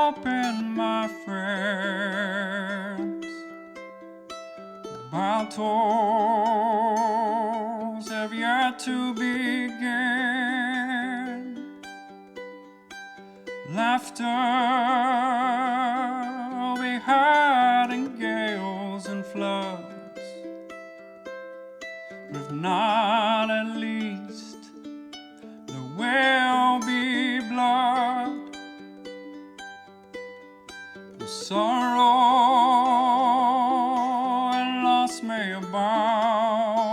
open, my friends. Battles have yet to begin. Laughter will be heard in gales and floods, but if not, at least there will be blood. The sorrow and loss may abound.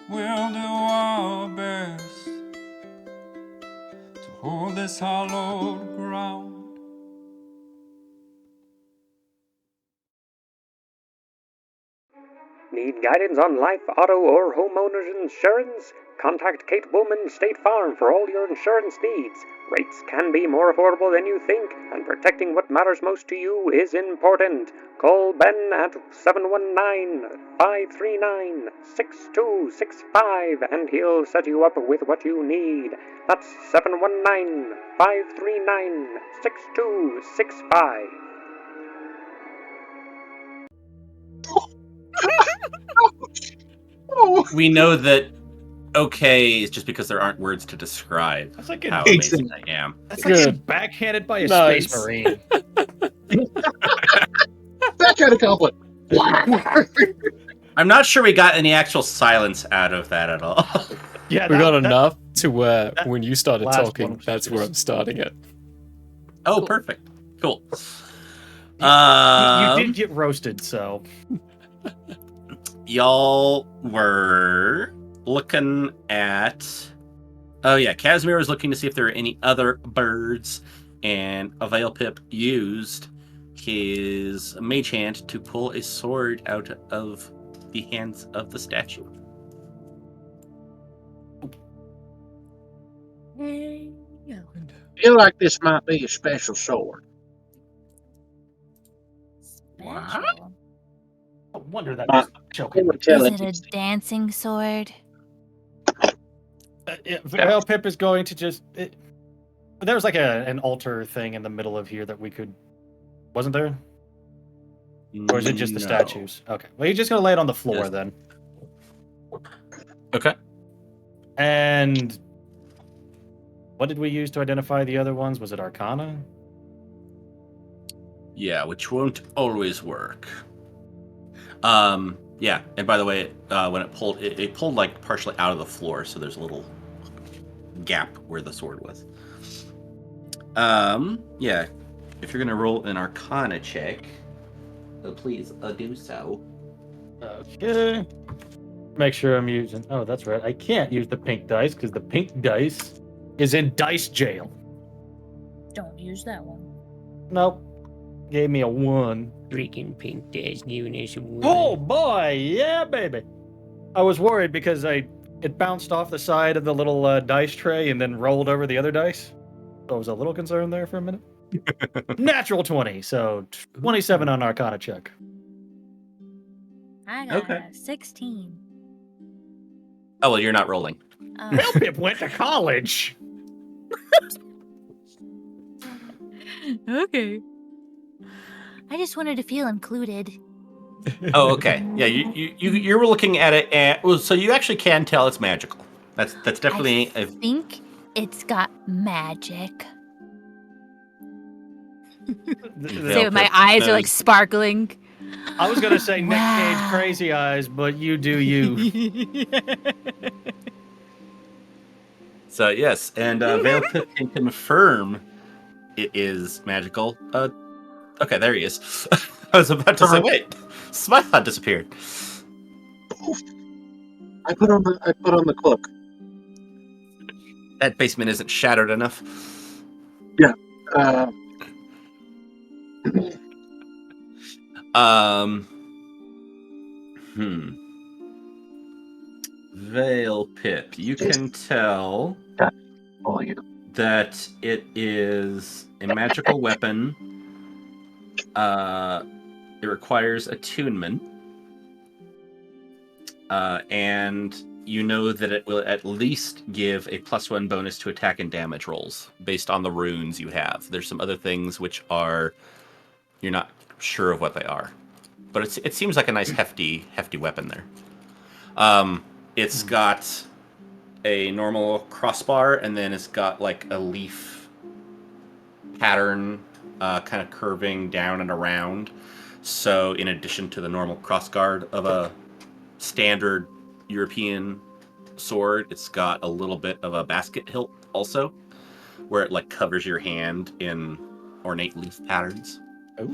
We'll do our best to hold this hallowed ground. Need guidance on life, auto, or homeowners insurance? Contact Kate Woolman State Farm for all your insurance needs. Rates can be more affordable than you think, and protecting what matters most to you is important. Call Ben at 719-539-6265 and he'll set you up with what you need. That's 719-539-6265. We know that okay is just because there aren't words to describe That's like how amazing I am. That's like getting backhanded by a Nice. space marine. Backhand compliment. I'm not sure we got any actual silence out of that at all. Yeah, We got enough to where when you started last talking, one was that's where I'm starting it. Oh, perfect. Cool. You did get roasted, so Y'all were looking at... Oh yeah, Casimir was looking to see if there were any other birds, and Availpip used his mage hand to pull a sword out of the hands of the statue. I feel like this might be a special sword. Special. no wonder that Uh, was choking. Is it a dancing sword? Well, Pip is going to just. There was like an altar thing in the middle of here that we could. Wasn't there? Or is it just the No. statues? Okay. Well, you're just going to lay it on the floor Yes. then. Okay. And. What did we use to identify the other ones? Was it Arcana? Yeah, which won't always work. Yeah, and by the way, when it pulled, it pulled like partially out of the floor, so there's a little gap where the sword was. Yeah, if you're gonna roll an Arcana check, please do so. Okay. Make sure I'm using. Oh, that's right. I can't use the pink dice because the pink dice is in dice jail. Don't use that one. Nope. Gave me a 1. Freaking pink days, newness. Oh boy, yeah, baby. I was worried because it bounced off the side of the little dice tray and then rolled over the other dice. So I was a little concerned there for a minute. Natural 20, so 27 on Arcana check. I got Okay. a 16. Oh well, you're not rolling. Well, Pip went to college. Okay. I just wanted to feel included. Oh, okay. Yeah, you were looking at it, and well, so you actually can tell it's magical. That's definitely I think it's got magic. Say with my eyes are like sparkling. I was gonna say Nick Cage Wow. crazy eyes, but you do you. So yes, and Veilpip can confirm it is magical. Okay, there he is. I was about to say, wait, Smilethon disappeared. I put on the cloak. That basement isn't shattered enough. Yeah. Veilpip, you can tell Oh, yeah. that it is a magical weapon. It requires attunement. and you know that it will at least give a +1 bonus to attack and damage rolls based on the runes you have. There's some other things which are you're not sure of what they are, but it seems like a nice hefty weapon there. It's got a normal crossbar, and then it's got like a leaf pattern, kind of curving down and around. So in addition to the normal crossguard of a standard European sword, it's got a little bit of a basket hilt also, where it like covers your hand in ornate leaf patterns. Oh.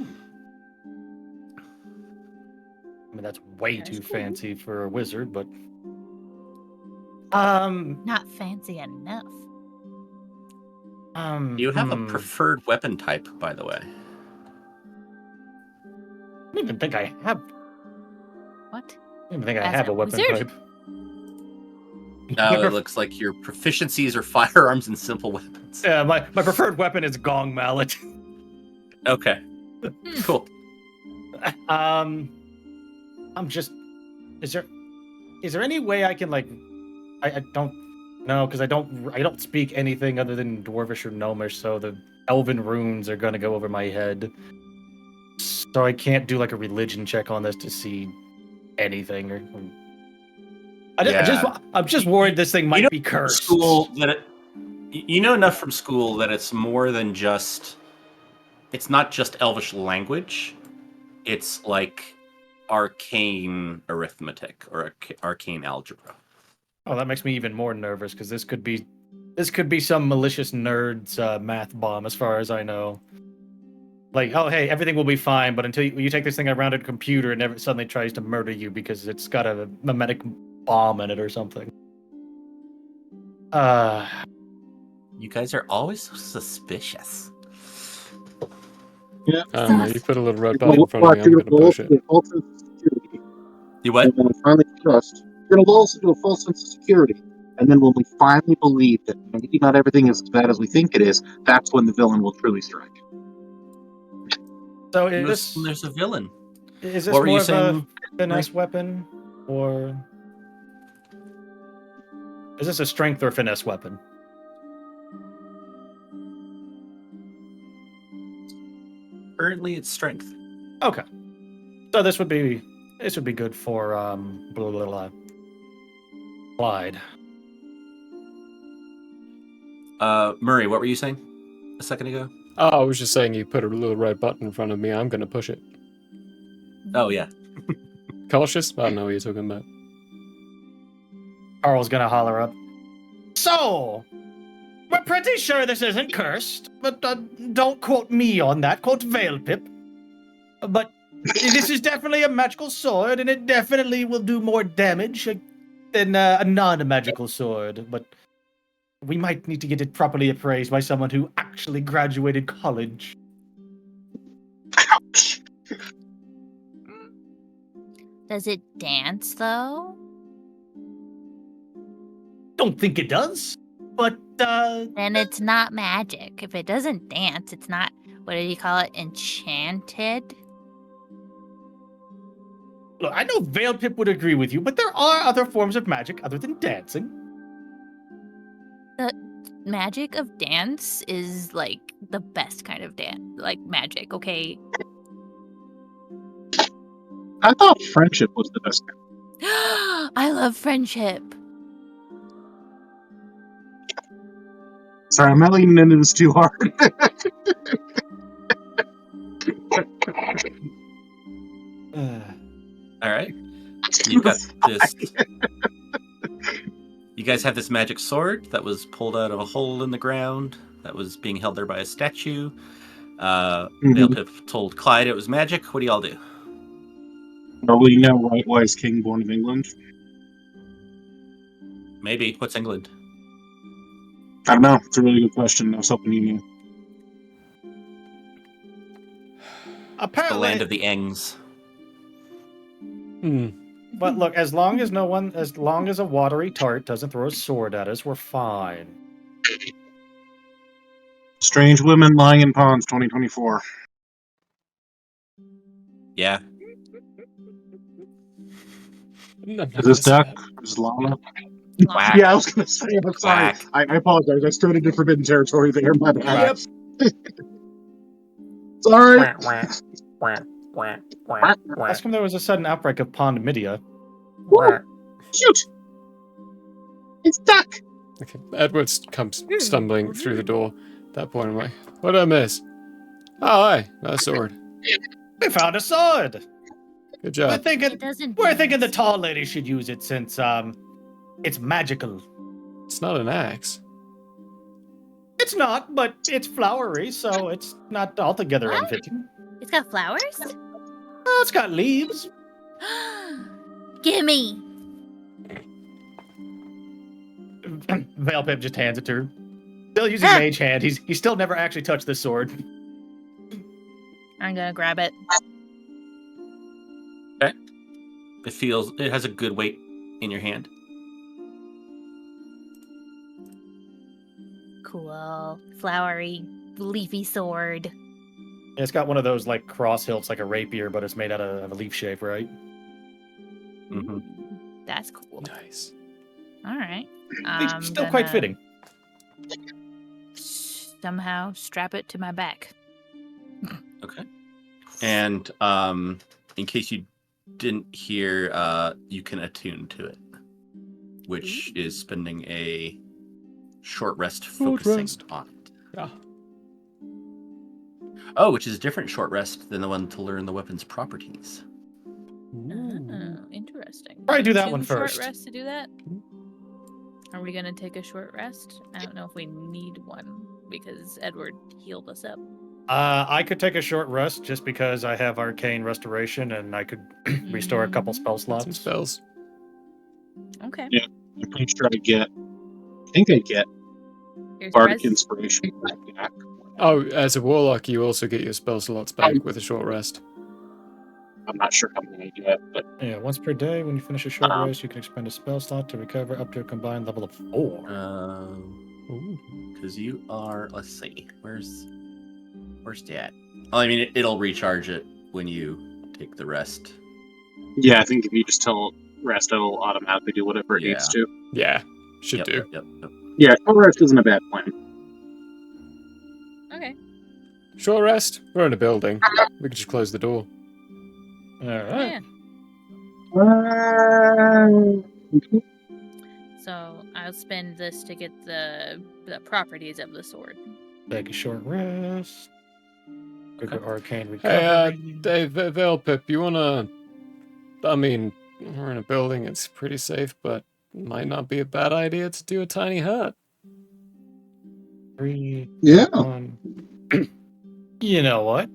I mean, that's way That's too cool. fancy for a wizard, but Not fancy enough. You have a I preferred weapon type, by the way. don't even think I have. What? I don't even think I As have a a weapon wizard? type. No, it looks like your proficiencies are firearms and simple weapons. Yeah, my preferred weapon is gong mallet. Okay, cool. I'm just. Is there any way I can like? I don't know because I don't speak anything other than Dwarvish or Gnomish, so the Elven runes are gonna go over my head. So I can't do like a religion check on this to see anything or. I'm just worried this thing might be cursed. School that you know enough from school that it's more than just. It's not just Elvish language. It's like arcane arithmetic or arcane algebra. Oh, that makes me even more nervous because this could be some malicious nerd's math bomb, as far as I know. Like, oh hey, everything will be fine, but until you take this thing around a computer and it suddenly tries to murder you because it's got a mimetic bomb in it or something. You guys are always so suspicious. Yeah. You put a little red button in front of me, I'm going to push it. You what? And when we finally trust, you're going to lull us into a false sense of security. And then when we finally believe that maybe not everything is as bad as we think it is, that's when the villain will truly strike. So There's a villain. is this What were you more of a saying, finesse weapon, or is this a strength or finesse weapon? Currently, it's strength. Okay, so this would be good for Clyde. Murray, what were you saying a second ago? Oh, I was just saying you put a little red button in front of me, I'm going to push it. Oh yeah. Cautious? I don't know what you're talking about. Carl's gonna holler up. So, we're pretty sure this isn't cursed, but don't quote me on that. Quote Veilpip. But this is definitely a magical sword, and it definitely will do more damage than a non-magical sword. But we might need to get it properly appraised by someone who actually graduated college. Ouch! Does it dance though? Don't think it does, but Then it's not magic. If it doesn't dance, it's not. What did you call it? Enchanted. look, I know Veilpip would agree with you, but there are other forms of magic other than dancing. The magic of dance is like the best kind of dance, like magic. Okay. I thought friendship was the best. I love friendship. Sorry, I'm not leaning into this too hard. All right. You've got this. You guys have this magic sword that was pulled out of a hole in the ground that was being held there by a statue. Veilpip told Clyde it was magic. What do y'all do? Are we now right wise king born of England? Maybe. What's England? I don't know. It's a really good question. I was hoping you knew. The Apparently, land of the Engs. but look, as long as a watery tart doesn't throw a sword at us, we're fine. Strange Women Lying in Ponds 2024. Yeah. I'm not Is this gonna duck? say Is this llama? Quack. Yeah, I was gonna say. I'm sorry. Quack. I apologize. I strayed into forbidden territory there. My bad. Yep. Sorry. Quack, quack, quack, quack, quack, How quack, come there was a sudden outbreak of pondomidia? quack. Cute. It's duck. Okay. Edward comes stumbling through the door. At that point, I'm like, what did I miss? Oh, hi. A sword. We found a sword. Good We're job. thinking. It doesn't. We're thinking the dance. tall lady should use it since it's magical. It's not an axe. It's not, but it's flowery, so it's not altogether What? unfitting. It's got flowers. Oh, it's got leaves. Gimme. Veilpip just hands it to her. Still using mage hand. He's still never actually touched this sword. I'm gonna grab it. It has a good weight in your hand. Cool, flowery, leafy sword. It's got one of those like cross hilts, like a rapier, but it's made out of a leaf shape, right? Mm-hmm. That's cool. Nice. All right. It's still quite fitting. Somehow strap it to my back. Okay. And in case you didn't hear, you can attune to it, which is spending a short rest focusing rest. on it. Yeah. Oh, which is a different short rest than the one to learn the weapon's properties. Oh, interesting. Probably do that 2 one first. Short rest to do that. Are we gonna take a short rest? I don't know if we need one because Edward healed us up. I could take a short rest just because I have arcane restoration and I could restore a couple spell Some slots. spells. Okay. Yeah. I'm pretty sure I think I get Here's bardic res. inspiration back. Oh, as a warlock, you also get your spell slots back with a short rest. I'm not sure how many I get, but Yeah, once per day, when you finish a short Um, rest, you can expend a spell slot to recover up to a combined level of 4. Because you are, let's see, where's that? Well, I mean, it'll recharge it when you take the rest. yeah, I think if you just tell rest, it'll automatically do whatever it needs to. Yeah, should Yep, do. Yep. Yeah, short rest isn't a bad plan. Okay. Short rest? We're in a building. We can just close the door. All right. Yeah. So I'll spend this to get the properties of the sword. Take a short rest. Okay. Arcane Hey, recovery. Dave, Veilpip, you wanna... I mean, we're in a building, it's pretty safe, but it might not be a bad idea to do a tiny hut. 3, Yeah. 1. You know what?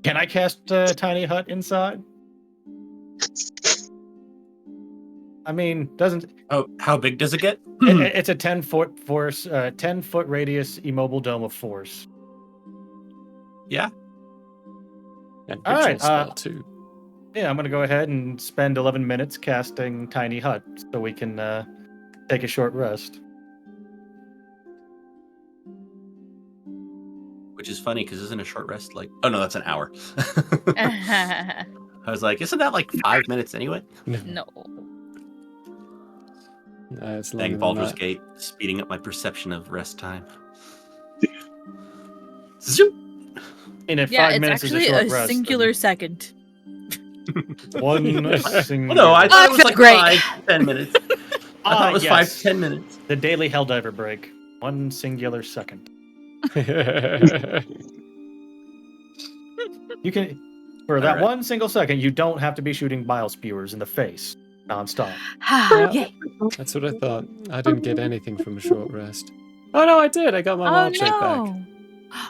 Can I cast Tiny Hut inside? I mean, doesn't Oh, how big does it get? it's a 10-foot force, 10-foot radius immobile dome of force. Yeah. And All ritual right, spell, too. Yeah, I'm gonna go ahead and spend 11 minutes casting Tiny Hut so we can take a short rest. Which is funny because isn't a short rest like? Oh no, that's an hour. No. I was like, isn't that like 5 minutes anyway? It's Dang, longer than Baldur's that. Gate, speeding up my perception of rest time. Zoop! And in Yeah, 5 it's minutes is a actually short a rest. singular second. One Well, singular. Well, no, I thought it was feel like great. 5-10 minutes. I thought it was 5-10 minutes. The daily Helldiver break. One singular second. You can, for that Alright. 1 single second, you don't have to be shooting bile spewers in the face nonstop. Yay. That's what I thought. I didn't get anything from a short rest. Oh no, I did. I got my Oh wild shape back. no.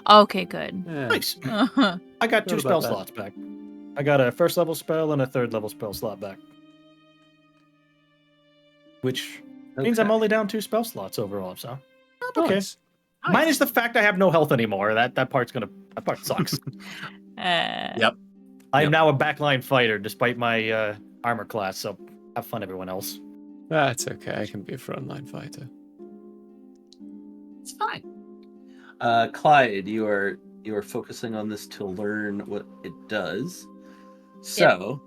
Okay, good. Yeah. Nice. Uh-huh. I got 2 What spell about that? slots back. I got a 1st level spell and a 3rd level spell slot back. Which means I'm only down 2 spell slots overall, so okay. Nice. Minus the fact I have no health anymore. That part sucks. Yep. I am Yep. now a backline fighter despite my armor class, so have fun, everyone else. That's okay. I can be a frontline fighter. It's fine. Clyde, you are focusing on this to learn what it does. So,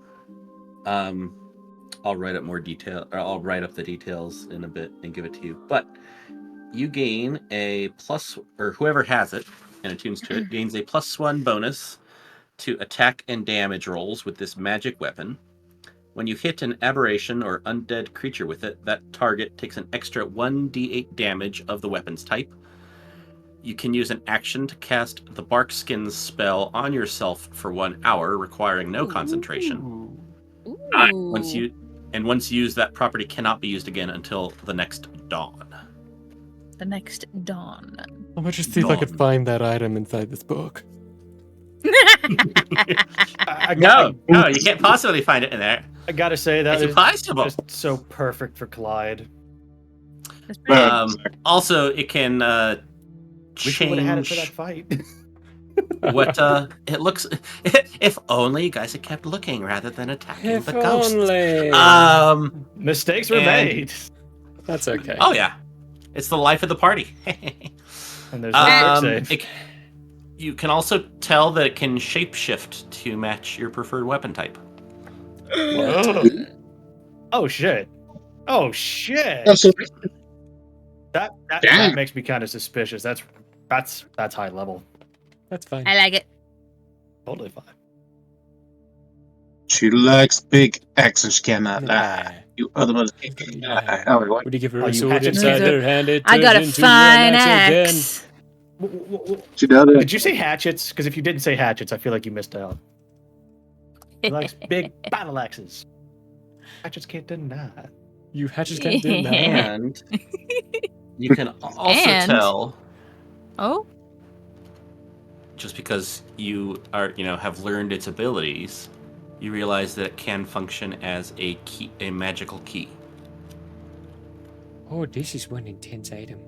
I'll write up more detail, or I'll write up the details in a bit and give it to you. But you gain a plus, or whoever has it and attunes to it gains a +1 bonus to attack and damage rolls with this magic weapon. When you hit an aberration or undead creature with it, that target takes an extra 1d8 damage of the weapon's type. You can use an action to cast the Barkskins spell on yourself for 1 hour, requiring no concentration. Ooh. Once used, that property cannot be used again until the next dawn. The next dawn. I'm gonna just see if I could Dawn. find that item inside this book. No, you can't possibly find it in there. I gotta say that It's is impossible. just so perfect for Clyde. That's pretty Also, it can Wish we would have had it for that change fight. what it looks. If only you guys had kept looking rather than attacking If the ghosts. only. Mistakes were And- made. That's okay. Oh yeah, it's the life of the party. And there's no quick save. You can also tell that it can shapeshift to match your preferred weapon type. Oh shit. Oh shit. Oh, so That Damn. makes me kind of suspicious. That's high level. That's fine. I like it. Totally fine. she likes big X and she cannot Nah. lie. You other ones can't lie. Oh, what? Would you give her Oh, a you sword hatchet inside user. her hand? It I got a turns into fine relaxation. axe. She does Did it. you say hatchets? Because if you didn't say hatchets, I feel like you missed out. He likes big battle axes. Hatchets can't deny. You hatches can't do that. And you can also And- tell, Oh, just because you are, have learned its abilities, you realize that it can function as a key, a magical key. Oh, this is one intense item.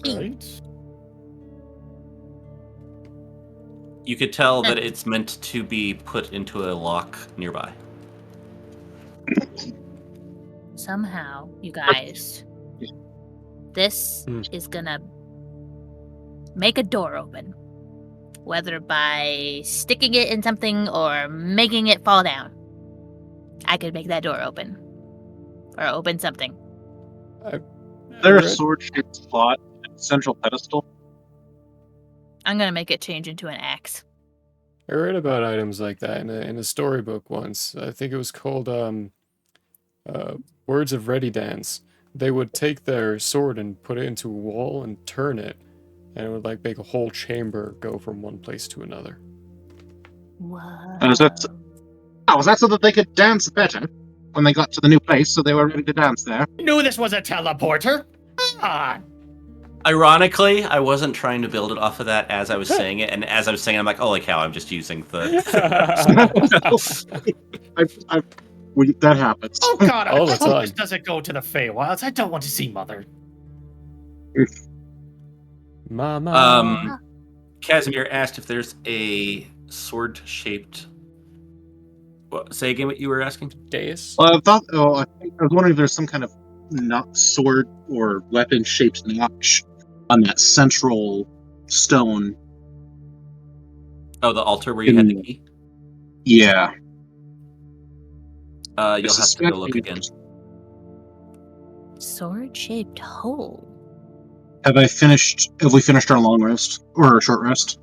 Right? You could tell that it's meant to be put into a lock nearby. somehow, you guys, this Hmm. is gonna make a door open. Whether by sticking it in something or making it fall down. I could make that door open. Or open something. There's a sword-shaped slot at the central pedestal. I'm gonna make it change into an axe. I read about items like that in a storybook once. I think it was called Words of Ready Dance. They would take their sword and put it into a wall and turn it, and it would like make a whole chamber go from one place to another. What? And is that so that they could dance better when they got to the new place, so they were ready to dance there? Knew this was a teleporter. Ah, Ironically, I wasn't trying to build it off of that as I was saying it, and as I was saying it, I'm like, holy cow, I'm just using the... That happens. oh god! All the I hope time. this doesn't go to the Feywilds. I don't want to see Mother. Mama. Casimir asked if there's a sword-shaped... say again what you were asking? Deus. Well, I was wondering if there's some kind of sword or weapon-shaped notch on that central stone. Oh, the altar where you had the key? Yeah. You'll have to go look again. Sword-shaped hole. Have we finished our long rest or our short rest?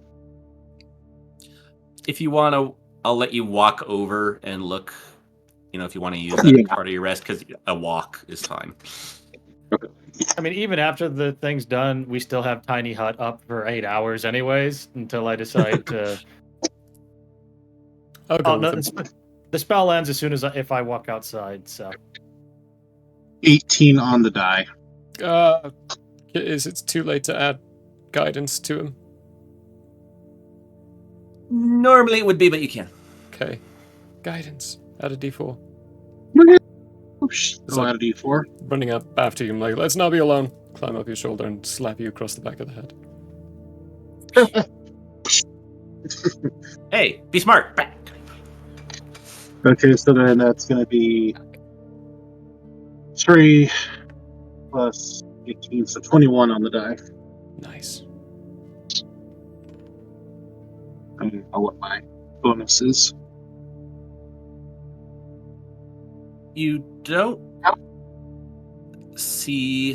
If you want to, I'll let you walk over and look, if you want to use that as part of your rest, because a walk is fine. I mean, even after the thing's done, we still have Tiny Hut up for 8 hours, anyways, until I decide to. I'll go Oh no, with it. the spell ends as soon as if I walk outside. So 18 on the die. Is it too late to add guidance to him? Normally it would be, but you can. Okay. Guidance. Add a d4. Go out of D4. Running up after you, I'm like, let's not be alone. Climb up your shoulder and slap you across the back of the head. Hey, be smart. Back. Okay, so then that's going to be 3 plus 18, so 21 on the die. Nice. I don't know what my bonus is. You don't see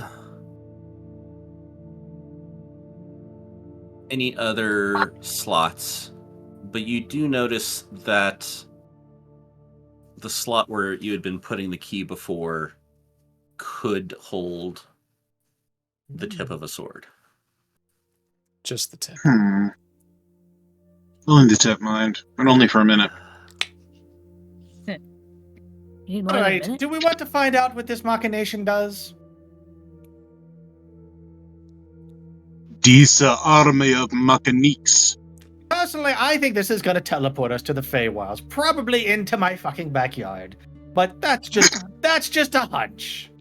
any other slots, but you do notice that the slot where you had been putting the key before could hold the tip of a sword. Just the tip. Willing to tip, mind, but only for a minute. You need more All than a right. minute? Do we want to find out what this machination does? Diese army of mechanics. Personally, I think this is going to teleport us to the Feywilds, probably into my fucking backyard. But that's just a hunch.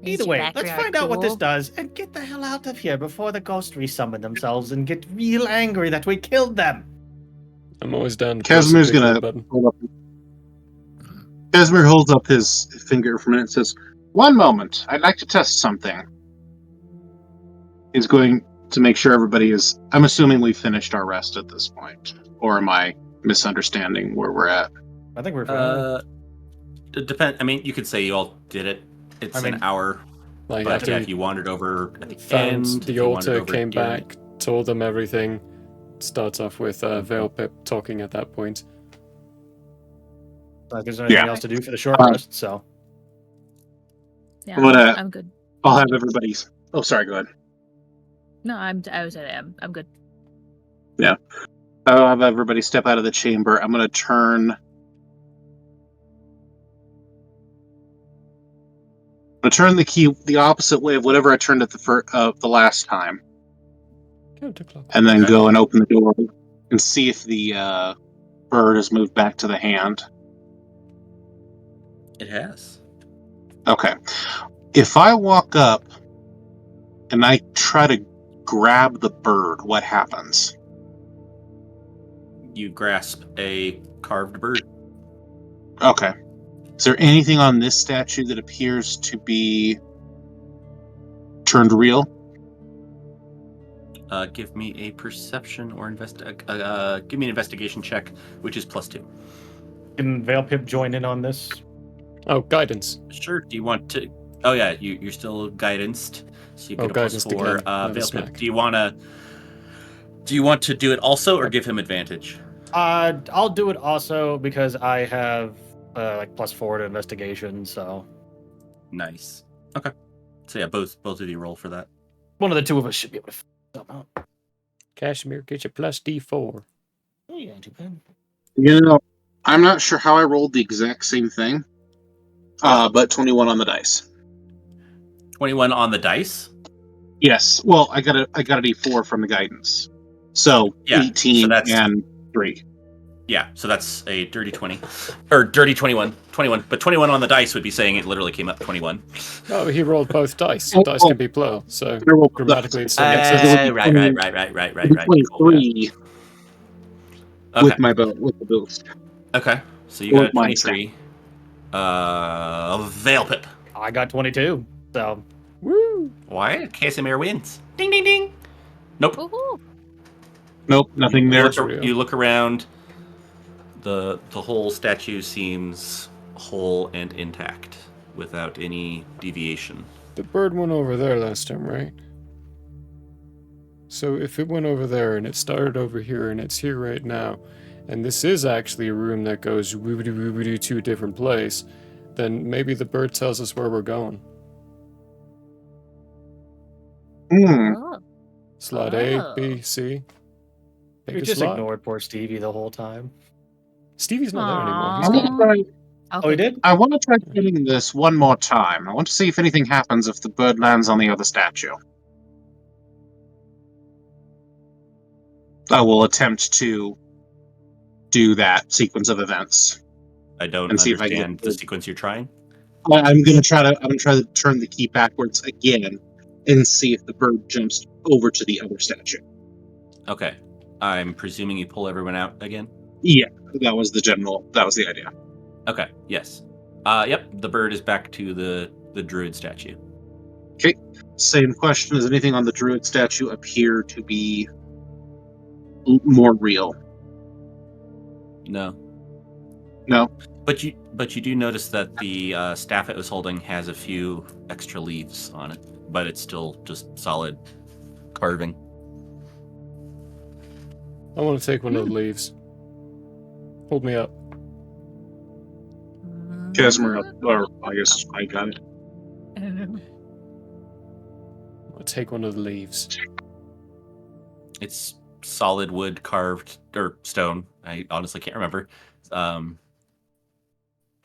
Is Either your way, let's backyard find out what this cool? does and get the hell out of here before the ghosts resummon themselves and get real angry that we killed them. I'm always down to press a Casimir's big red gonna button. hold up. Casimir holds up his finger for a minute and says, "One moment, I'd like to test something." He's going to make sure everybody is... I'm assuming we finished our rest at this point. Or am I misunderstanding where we're at? I think we're fine. Depend. I mean, you could say you all did it. It's an hour. Like But after yeah, he if you wandered over at the found end, the if you wandered altar, over came during- back, told them everything. Starts off with Veil Pip talking at that point. Not like there's anything Yeah. else to do for the short rest, so. Yeah, What, I'm good. I'll have everybody's... Oh, sorry, go ahead. No, I'm good. I'll have everybody step out of the chamber. I'm going to turn... I'm going to turn the key the opposite way of whatever I turned at the last time. Counterclock. And then Okay. go and open the door and see if the bird has moved back to the hand. It has. Okay. If I walk up and I try to grab the bird, what happens? You grasp a carved bird. Okay. Is there anything on this statue that appears to be turned real? Give me a perception or give me an investigation check, which is +2. Can Veil Pip join in on this? Oh, guidance. Sure. Do you want to? Oh yeah, you're still guidanced, so you get a guidance +4. again, not a Veil smack. Pip, do you want to do it also, or give him advantage? I'll do it also because I have like +4 to investigation, so Nice. Okay. So yeah, both of you roll for that. one of the two of us should be able to figure something out. Cashmere gets you +D4. Oh, yeah, ain't too bad. You know, I'm not sure how I rolled the exact same thing, but 21 on the dice. 21 on the dice. Yes. Well, I got a D4 from the guidance, so Yeah, 18 so that's- and 3. Yeah, so that's a dirty 20. Or dirty 21. 21. But 21 on the dice would be saying it literally came up 21. Oh, he rolled both dice. Oh, Dice can be plural, so I rolled both grammatically dice. it's still makes sense. Right. It'd be 23 Okay. with the boost. Okay. So you got a With my 23. Veil Pip. I got 22, so Woo! Why? Casimir wins. Ding ding ding. Nope. Woohoo! Nope, nothing You there. look, you look around. The whole statue seems whole and intact, without any deviation. The bird went over there last time, right? So if it went over there and it started over here and it's here right now, and this is actually a room that goes woo-doo to a different place, then maybe the bird tells us where we're going. Oh. Slot Oh. A, B, C. Pick we a just slot. ignored poor Stevie the whole time. Stevie's not there anymore. Aw. He's I gone. want to try. Okay. Oh, he did? I want to try getting this one more time. I want to see if anything happens if the bird lands on the other statue. I will attempt to do that sequence of events. I don't And see if I can understand get- the sequence you're trying. I'm gonna try to turn the key backwards again and see if the bird jumps over to the other statue. Okay. I'm presuming you pull everyone out again? Yeah, that was the idea. Okay, yes. Yep, the bird is back to the druid statue. Same question. Does anything on the druid statue appear to be more real? No. No. But you do notice that the staff it was holding has a few extra leaves on it, but it's still just solid carving. I want to take one of the leaves. Hold me up. Casimir, or I guess I got it. I'll take one of the leaves. It's solid wood carved or stone. I honestly can't remember.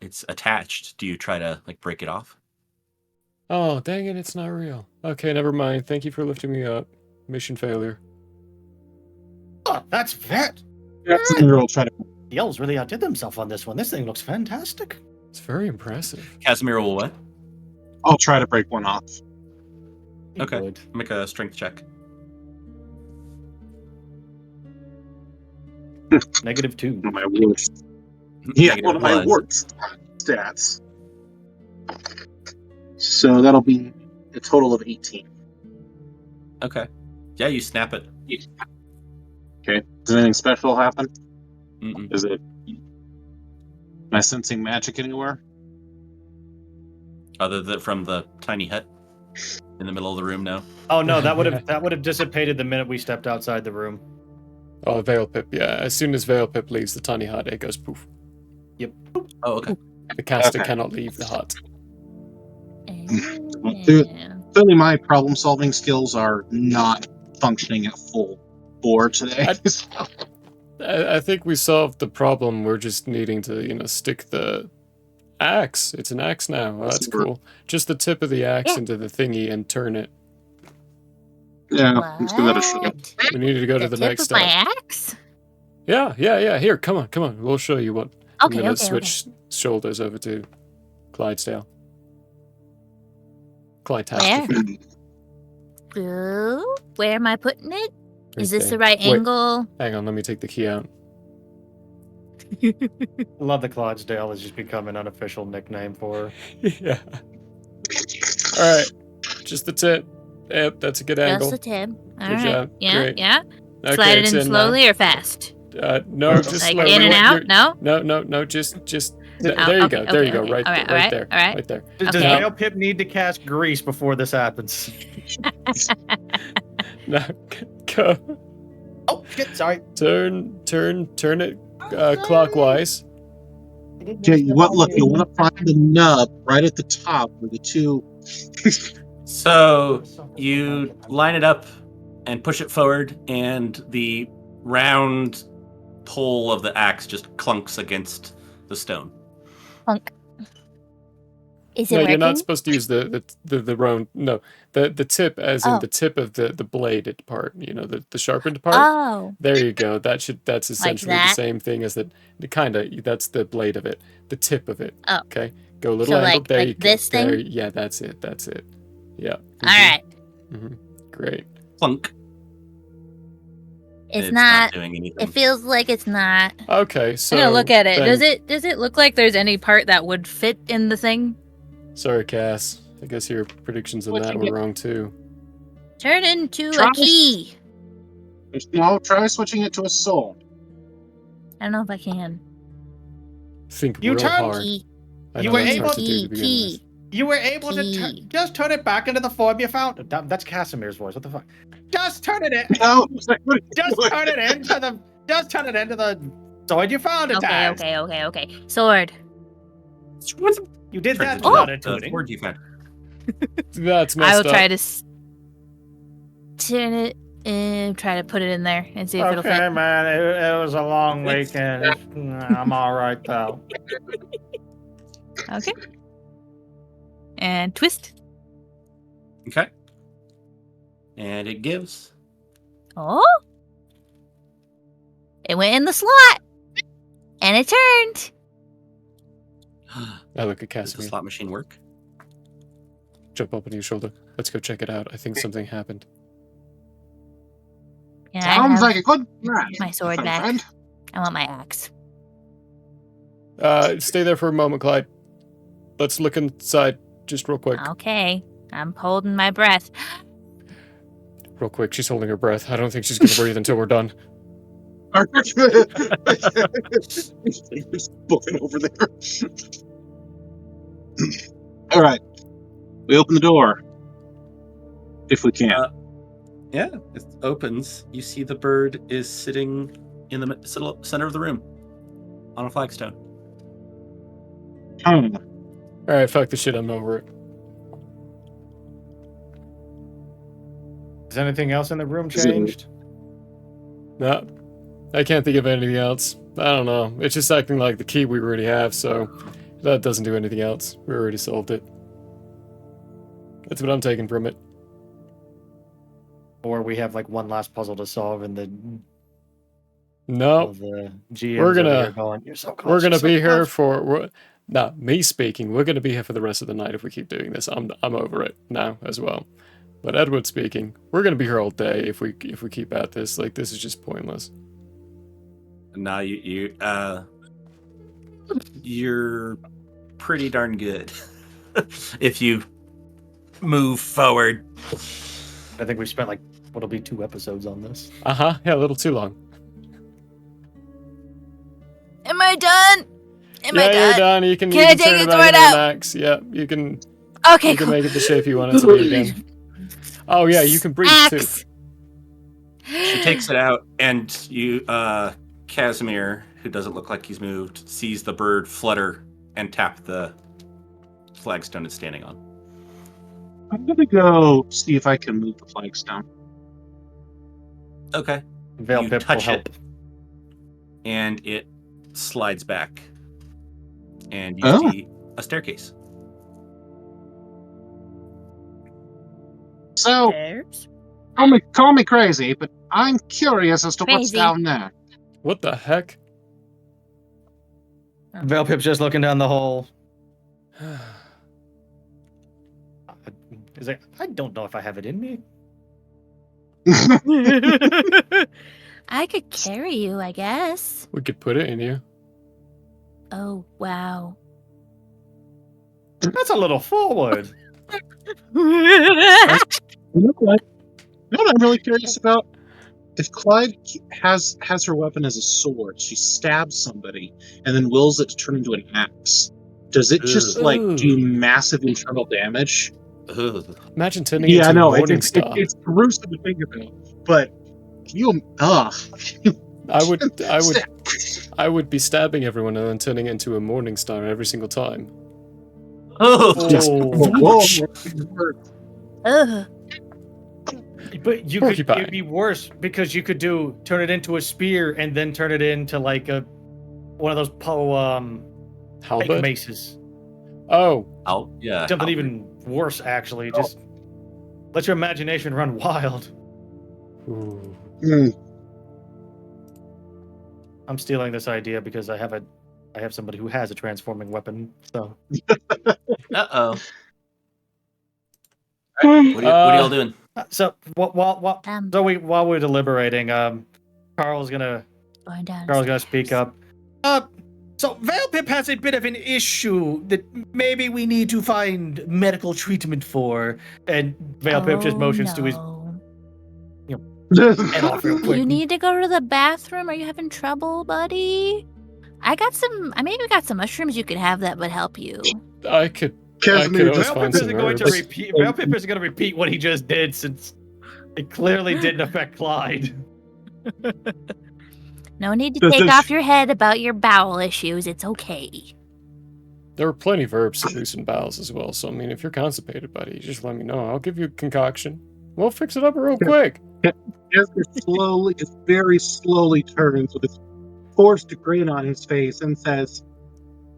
It's attached. Do you try to break it off? Oh, dang it, it's not real. Okay, never mind. Thank you for lifting me up. Mission failure. Oh, that's vet. Casimir will try to. The elves really outdid themselves on this one. This thing looks fantastic. It's very impressive. Casimir will what? I'll try to break one off. Okay. Good. Make a strength check. -2. One of my worst. Yeah, Negative one of my one. worst stats. So that'll be a total of 18. Okay. Yeah, you snap it. Okay. Does anything special happen? Mm-mm. Is it? Am I sensing magic anywhere? Other than from the tiny hut in the middle of the room, no. Oh no, that would have dissipated the minute we stepped outside the room. Oh, Veil Pip, yeah. As soon as Veil Pip leaves the tiny hut, it goes poof. Oh, okay. The caster Okay. cannot leave the hut. Clearly, my problem-solving skills are not functioning at full bore today. I think we solved the problem. We're just needing to, stick the axe. It's an axe now. Oh, that's cool. Just the tip of the axe into the thingy and turn it. Yeah, let's give that a shot. What? We need to go to The the tip next of my step. axe? Yeah. Here, come on. We'll show you what. Okay, I'm gonna okay, switch shoulders over to Clydesdale. Where? Clytastic. Ooh, where am I putting it? Is this the Right right angle? Hang on, let me take the key out. I love that Clydesdale has just become an unofficial nickname for her. Yeah. Alright. Just the tip. Yep, that's a good angle. Just a tip. All Good right. job. Yeah, Great. yeah. Okay, Slide it's it in now. slowly or fast? No, just Like slowly. in and out? No? No, just there Oh, you okay, go. There you okay, go. okay. Right, All right, right there. all right. Right there. Does Okay. Veil Pip need to cast grease before this happens? Now go. Oh shit! Sorry. Turn it clockwise. Okay, you want to find the nub right at the top where the two. So you line it up and push it forward, and the round pole of the axe just clunks against the stone. Clunk. Is it No, working? you're not supposed to use the round. No, the tip, as in Oh. the tip of the bladed part. The sharpened part. Oh, There you go. That's essentially the that? same thing as the kind of. That's the blade of it. The tip of it. Oh. Okay. Go a little So, angle. like- There like you go. this thing? There, yeah, that's it. Yeah. all right. Great. Clunk. It's not. doing anything. It feels like it's not. Okay, so I'm gonna look at it. then- Does it look like there's any part that would fit in the thing? Sorry, Cass. I guess your predictions on that were wrong too. Turn into Try- a key. No, try switching it to a soul. I don't know if I can. Think You real turned- hard. Key. I You know were that's able hard to do to begin with. Key. You were able to Key. just turn it back into the form you found. That's Casimir's voice. What the fuck? Just turn it in. No, it's like, what are you Just doing? turn it into the. Just turn it into the sword you found it. Okay. Sword. You did that Oh! without The intuiting. sword you found. That's I messed will up. try to turn it and try to put it in there and see if it'll Okay, fit. man. It was a long weekend. I'm all right though. Okay. And twist. Okay. And it gives. Oh. It went in the slot. And it turned. I look at Does the Casimir. slot machine work? Jump up on your shoulder. Let's go check it out. I think something happened. And I Sounds have like a good plan. my sword my back. friend. I want my axe. Stay there for a moment, Clyde. Let's look inside just real quick. Okay. I'm holding my breath. Real quick. She's holding her breath. I don't think she's gonna breathe until we're done. He's booking over there. All right, we open the door if we can. Yeah, it opens. You see the bird is sitting in the center of the room on a flagstone. Hmm. All right, fuck the shit. I'm over it. Is anything else in the room changed? No, I can't think of anything else. I don't know. It's just acting like the key we already have, so that doesn't do anything else. We already solved it. That's what I'm taking from it. Or we have like one last puzzle to solve, and the No, the GMs we're over gonna here going, "You're so close, we're gonna you're so be here close." for. Not me speaking. We're gonna be here for the rest of the night if we keep doing this. I'm over it now as well. But Edward speaking, we're gonna be here all day if we keep at this. Like, this is just pointless. Now you're pretty darn good if you move forward. I think we spent like what'll be 2 episodes on this. Yeah, a little too long. Am I done? Am I Yeah, done? you're done. You can Can I turn take it it back right into out? an axe. Yeah, you can Okay, cool. make it the shape you want it to be again. Oh yeah, you can breathe too. Axe. She takes it out, and you, Casimir, who doesn't look like he's moved, sees the bird flutter and tap the flagstone it's standing on. I'm gonna go see if I can move the flagstone. Okay. Veil You Pip will touch help. it, and it slides back, and you Oh. see a staircase. So, There's call me crazy, but I'm curious as to what's Crazy. down there. What the heck? Veil Pip's just looking down the hole. Is like, I don't know if I have it in me. I could carry you, I guess. We could put it in you. Oh, wow. That's a little forward. You know what? You know what I'm really curious about? If Clyde has her weapon as a sword, she stabs somebody and then wills it to turn into an axe. Does it just Ugh. like do massive internal damage? Ugh. Imagine turning Yeah, I into know a morning star. it's gruesome to think about, but can you? I would be stabbing everyone and then turning into a morning star every single time. Oh, Just whoa. Ugh. But you Porcupine. it'd be worse because you could turn it into a spear and then turn it into like one of those fake Halberd? maces. Oh, yeah. Something even worse, actually. Just let your imagination run wild. ooh. I'm stealing this idea because I have somebody who has a transforming weapon. So Uh-oh. What are y'all doing? so while we're deliberating, Carl's gonna Going down. speak up. So Veil Pip has a bit of an issue that maybe we need to find medical treatment for, and Veil Pip just motions to his head off real quick. You need to go to the bathroom. Are you having trouble, buddy? I maybe got some mushrooms you could have that would help you. I could Casimir, always Veil find Pip some isn't going to herbs. repeat. Veil Pip isn't going to repeat what he just did since it clearly didn't affect Clyde. No need to take off your head about your bowel issues. It's okay. There are plenty of herbs to loosen bowels as well, so I mean, if you're constipated, buddy, just let me know. I'll give you a concoction. We'll fix it up real quick. Casimir very slowly turns with his forced grin on his face and says,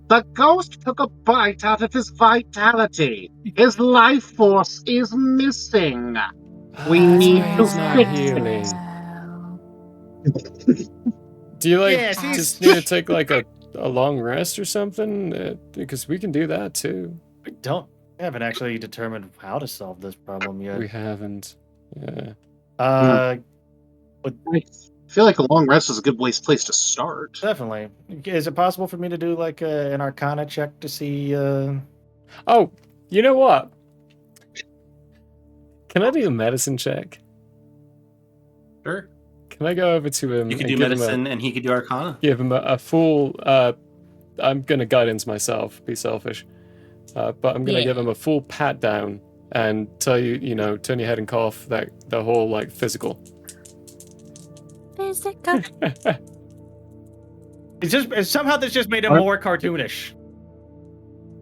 "The ghost took a bite out of his vitality. His life force is missing. We need to It's not fix healing. it." Do you Yes, just need to take like a long rest or something? Because we can do that too. We haven't actually determined how to solve this problem yet. We haven't. Yeah. I feel like a long rest is a good place to start. Definitely. Is it possible for me to do like an Arcana check to see? Oh, you know what? Can I do a medicine check? Sure. Can I go over to him? You could and do give him medicine, and he could do Arcana. give him a full. I'm gonna guidance myself. Be selfish, but I'm gonna give him a full pat down and tell you, turn your head and cough. That the whole like physical. Physical. Somehow this just made him more cartoonish.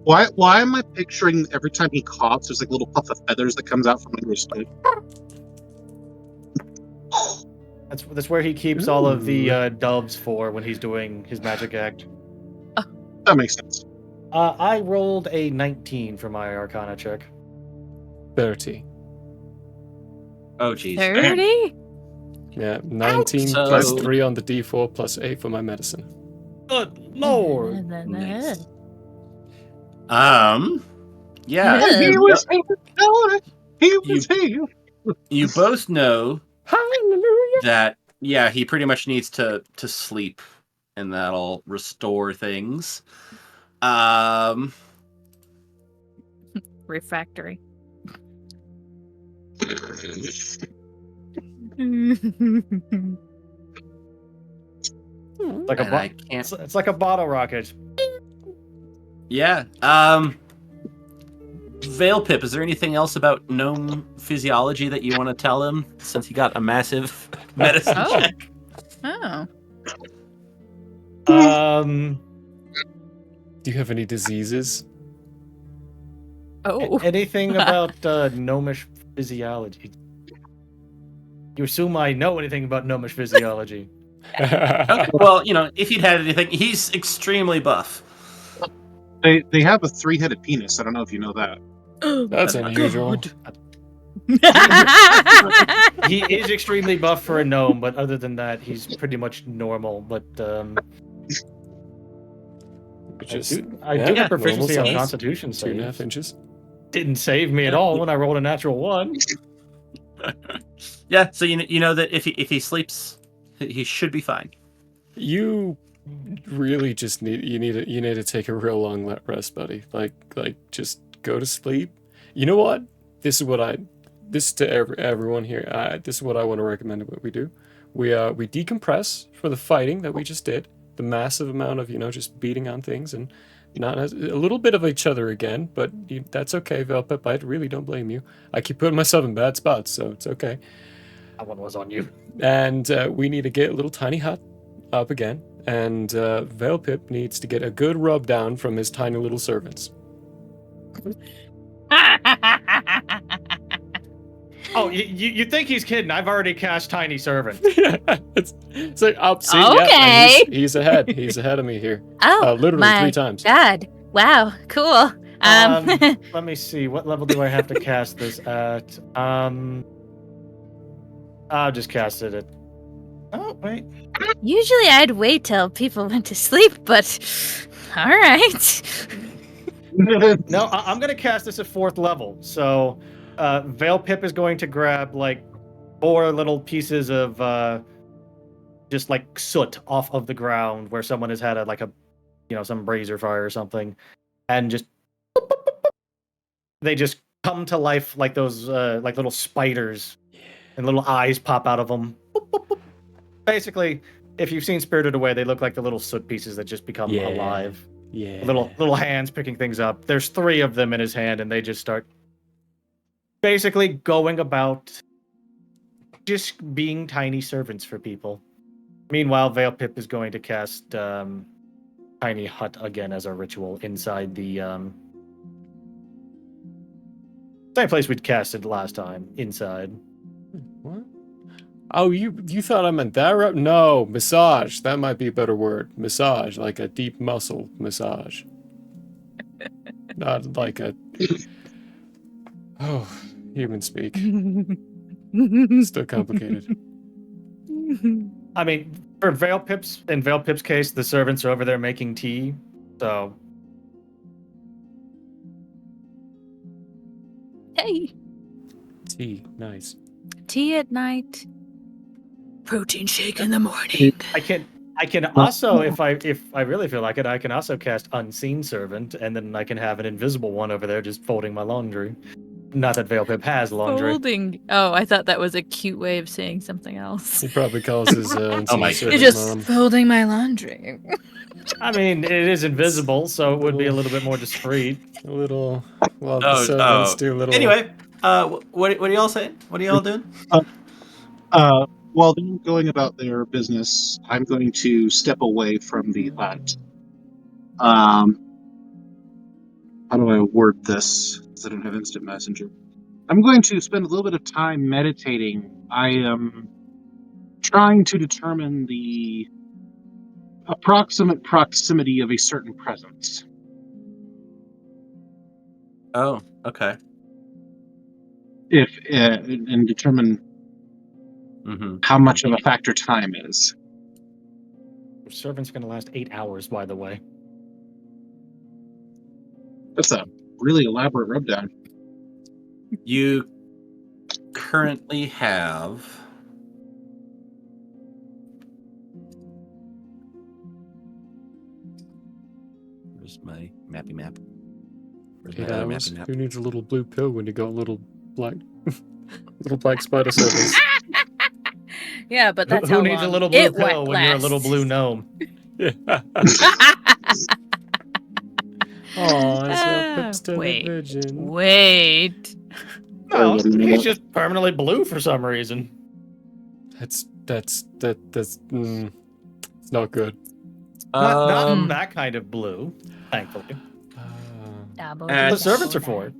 Why am I picturing every time he coughs, there's like a little puff of feathers that comes out from under his stomach? That's where he keeps all of the doves for when he's doing his magic act. That makes sense. I rolled a 19 for my Arcana check. 30. Oh, jeez. 30? Yeah, 19 So- plus 3 on the D4 plus 8 for my medicine. Good lord! Nice. Yeah. Yeah. He was here. He was here. You both know Hallelujah! that, yeah, he pretty much needs to sleep, and that'll restore things. Refractory. Like a and I can't. it's like a bottle rocket. Yeah. Veil Pip, is there anything else about gnome physiology that you want to tell him, since he got a massive medicine Oh. check? Oh. Do you have any diseases? Oh. Anything about gnomish physiology? You assume I know anything about gnomish physiology? Okay, well, if he'd had anything, he's extremely buff. They have a 3-headed penis. I don't know if you know that. That's unusual. He is extremely buff for a gnome, but other than that, he's pretty much normal. But I do have proficiency on normal size. Constitution 2.5 saves. inches. Didn't save me at all when I rolled a natural 1. Yeah, so you know that if he sleeps, he should be fine. You really just need to take a real long rest, buddy. Like just go to sleep. You know what? This is to everyone here. This is what I want to recommend. What we do, we decompress for the fighting that we just did. The massive amount of just beating on things and not a little bit of each other again. But that's okay, Velpip. I really don't blame you. I keep putting myself in bad spots, so it's okay. That one was on you. And we need to get a little tiny hut up again. And Veilpip needs to get a good rub down from his tiny little servants. Oh, you think he's kidding? I've already cast Tiny Servant. it's like, oh, see, Okay. yeah, he's ahead. He's ahead of me here. Oh, Literally my 3 times. God. Wow. Cool. Let me see. What level do I have to cast this at? I'll just cast it at... Oh, wait. Usually I'd wait till people went to sleep, but all right. No, I'm going to cast this at 4th level. So, Veilpip is going to grab, 4 little pieces of, just, soot off of the ground where someone has had, some brazier fire or something. And just... They just come to life like those, little spiders. And little eyes pop out of them. Basically, if you've seen Spirited Away, they look like the little soot pieces that just become alive. Yeah. Little hands picking things up. There's 3 of them in his hand, and they just start basically going about just being tiny servants for people. Meanwhile, Veilpip is going to cast Tiny Hut again as a ritual inside the same place we'd casted last time, inside. What? Oh, you thought I meant that route? No, massage. That might be a better word. Massage, like a deep muscle massage. Not like a... Oh, human speak. Still complicated. I mean, in Veilpip's case, the servants are over there making tea, so... Hey. Tea, nice. Tea at night. Protein shake in the morning. I can also, if I really feel like it, I can also cast Unseen Servant, and then I can have an invisible one over there just folding my laundry. Not that Veilpip has laundry. Folding. Oh, I thought that was a cute way of saying something else. He probably calls his Oh my servant You're just mom. folding my laundry. I mean, it is invisible, so it would be a little bit more discreet. A little. Well, the servants do a little. Anyway, what are y'all saying? What are y'all doing? While they're going about their business, I'm going to step away from the hut. How do I word this? Because I don't have instant messenger. I'm going to spend a little bit of time meditating. I am trying to determine the approximate proximity of a certain presence. Oh, okay. And determine how much of a factor time is. The servant's going to last 8 hours, by the way. That's a really elaborate rubdown. You currently have where's my mappy map? Where's my 8 other hours. mappy map? Who needs a little blue pill when you got little black, little black spider servants? Yeah, but that's Who how needs long a little blue it pill when you're a little lasts. blue gnome? Yeah. Oh, it's Veilpip's television. Wait. No, he's just permanently blue for some reason. That's it's not good. Not that kind of blue, thankfully. The servants are for it.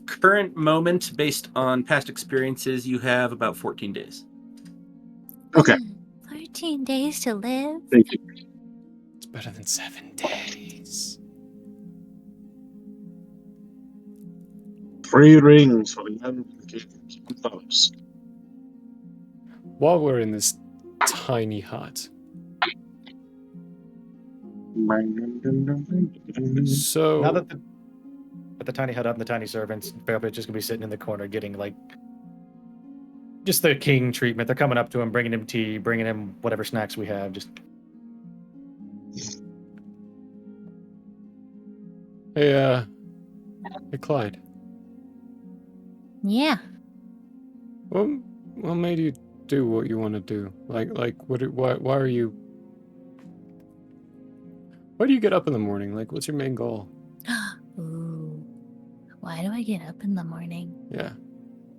Current moment, based on past experiences, you have about 14 days. Okay. 13 days to live? Thank you. It's better than 7 days. 3 rings for the young fellows. While we're in this tiny hut, so Now that the tiny hut up and the tiny servants, Veilpip's just gonna be sitting in the corner getting like just the king treatment. They're coming up to him, bringing him tea, bringing him whatever snacks we have. Just hey, Clyde. Yeah. What made you do what you want to do? Why are you? Why do you get up in the morning? Like, what's your main goal? Ooh. Why do I get up in the morning? Yeah.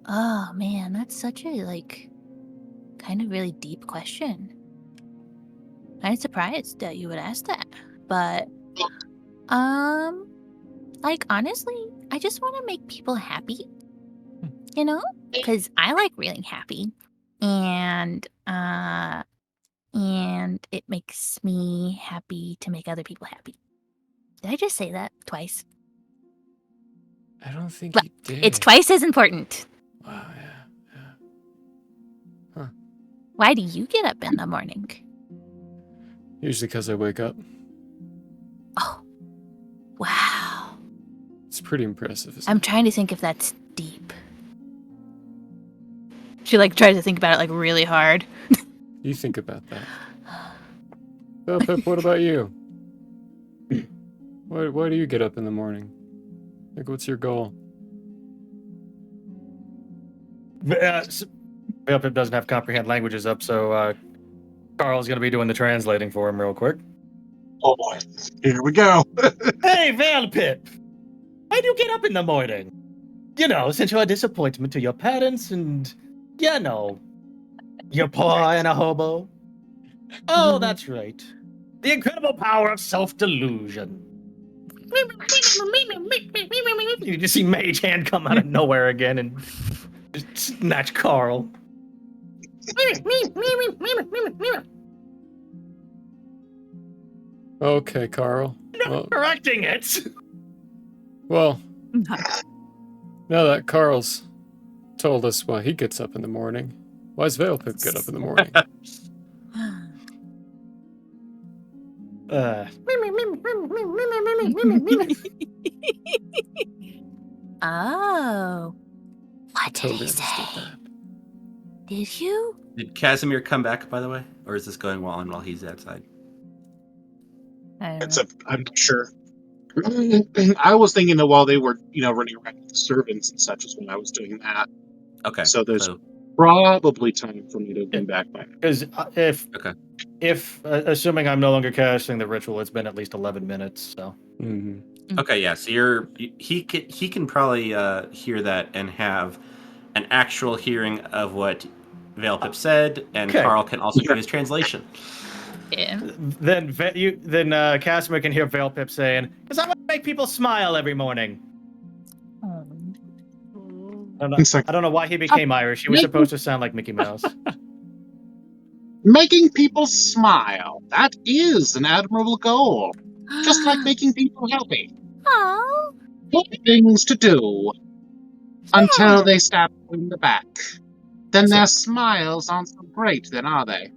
Oh man, that's such a kind of really deep question. I'm surprised that you would ask that. But honestly, I just want to make people happy. You know? Because I like feeling happy. And it makes me happy to make other people happy. Did I just say that twice? I don't think Well, you did. It's twice as important. Wow, yeah. Huh. Why do you get up in the morning? Usually because I wake up. Oh, wow. It's pretty impressive. I'm trying to think if that's deep. She tries to think about it really hard. You think about that. Well, Pip, what about you? Why do you get up in the morning? What's your goal? Veilpip doesn't have comprehend languages up, so Carl's gonna be doing the translating for him real quick. Oh boy, here we go. Hey, Veilpip! Why do you get up in the morning? You know, since you're a disappointment to your parents and, you know, you're poor and a hobo. Oh, that's right. The incredible power of self-delusion. You just see Mage Hand come out of nowhere again and just snatch Carl. Okay, Carl. Not correcting it. Well, now that Carl's told us why he gets up in the morning, why does Veilpip get up in the morning? Oh. What did Totally he say? understood that. Did you? Did Casimir come back, by the way? Or is this going on while he's outside? I don't It's know. I'm not sure. I was thinking that while they were, running around with the servants and such is when I was doing that. Okay. So there's probably time for me to bring back my. Because Okay. if assuming I'm no longer casting the ritual, it's been at least 11 minutes. So Okay, yeah. So he can probably hear that and have an actual hearing of what Veilpip said, and Okay. Carl can also give his translation. Yeah. then Casimir can hear Veilpip saying, "Because I want to make people smile every morning." I don't know why he became Irish. He was supposed to sound like Mickey Mouse. Making people smile. That is an admirable goal. Just like making people happy. Oh, Things to do. Until they stab you in the back. Then their smiles aren't so great, then are they?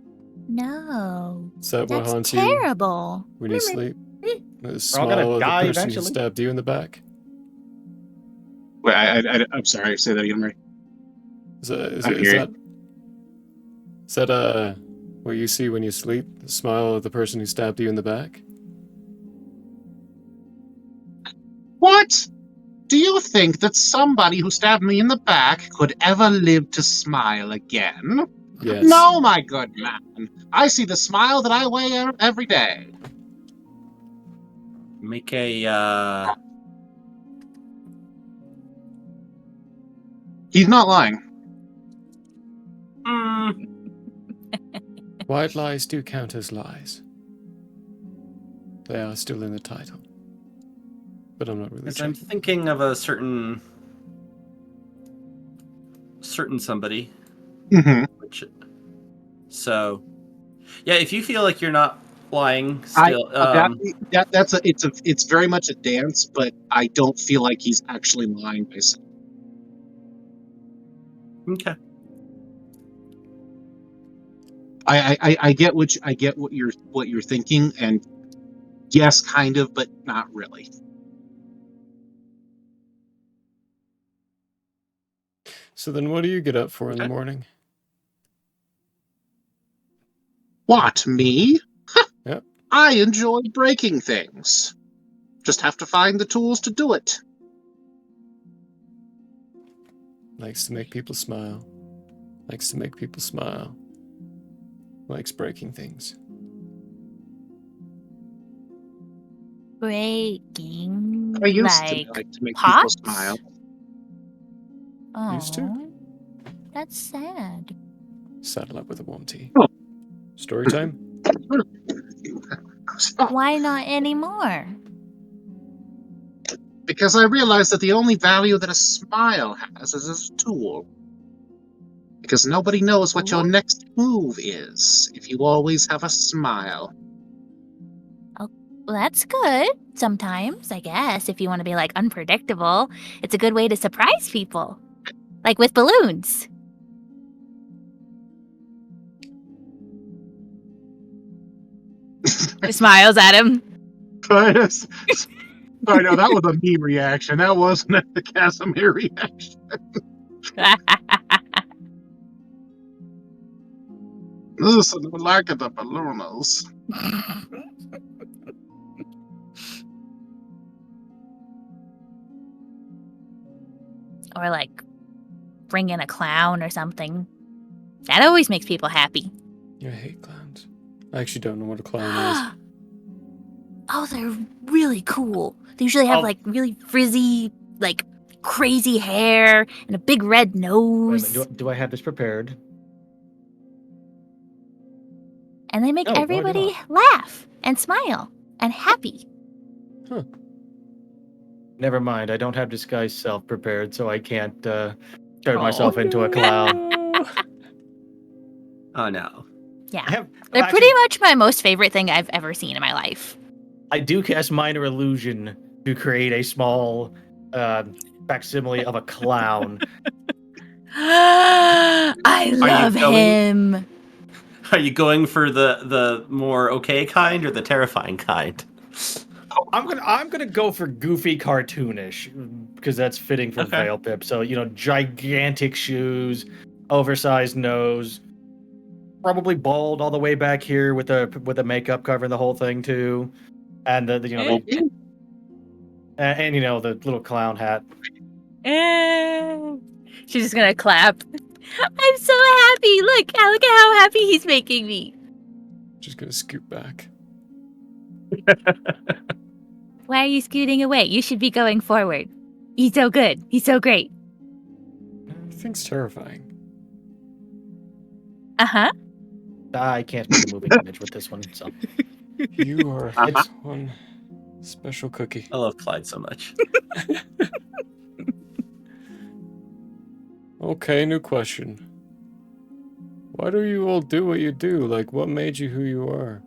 no. Is that what That's haunts you terrible. when you sleep? The We're all smile gonna of the die person who eventually. stabbed you in the back? Wait, I'm sorry. Say that again, Ray. Is that what you see when you sleep? The smile of the person who stabbed you in the back? What? Do you think that somebody who stabbed me in the back could ever live to smile again? Yes. No, my good man. I see the smile that I wear every day. Make a He's not lying. White lies do count as lies. They are still in the title. But I'm not really I'm checking. thinking of a certain somebody. Mm-hmm. So, yeah, if you feel like you're not lying, still, It's very much a dance, but I don't feel like he's actually lying by saying. okay. I get what you're thinking, and yes, kind of, but not really. So then what do you get up for in the morning? What, me? Yep. I enjoy breaking things. Just have to find the tools to do it. Likes to make people smile. Likes to make people smile. Likes breaking things. Breaking. I used to like like to make pots? people smile. Oh, Used to? That's sad. Saddle up with a warm tea. Oh. Story time? Why not anymore? Because I realized that the only value that a smile has is as a tool. Because nobody knows what your next move is if you always have a smile. Well, that's good. Sometimes, I guess, if you want to be like unpredictable, it's a good way to surprise people. Like with balloons. He smiles at him. I know that was a me reaction. That wasn't the Casimir reaction. This is like the ballooners. Or like bring in a clown or something. That always makes people happy. I hate clowns. I actually don't know what a clown is. Oh, they're really cool. They usually have like really frizzy, like crazy hair and a big red nose. Do I have this prepared? And they make No, I do everybody not. laugh and smile and happy. Huh. Never mind. I don't have disguise self prepared, so I can't turn myself into a clown. Oh no. Yeah. They're pretty much my most favorite thing I've ever seen in my life. I do cast Minor Illusion to create a small facsimile of a clown. I love him. Are you going for the more okay kind or the terrifying kind? I'm gonna go for goofy cartoonish because that's fitting for Veilpip. So gigantic shoes, oversized nose, probably bald all the way back here with a makeup covering the whole thing too, and And you know, the little clown hat. She's just gonna clap. I'm so happy. Look at how happy he's making me. Just gonna scoot back. Why are you scooting away? You should be going forward. He's so good. He's so great. Everything's terrifying. Uh-huh. I can't make a moving image with this one, so. You are one special cookie. I love Clyde so much. Okay, new question. Why do you all do what you do? Like, what made you who you are?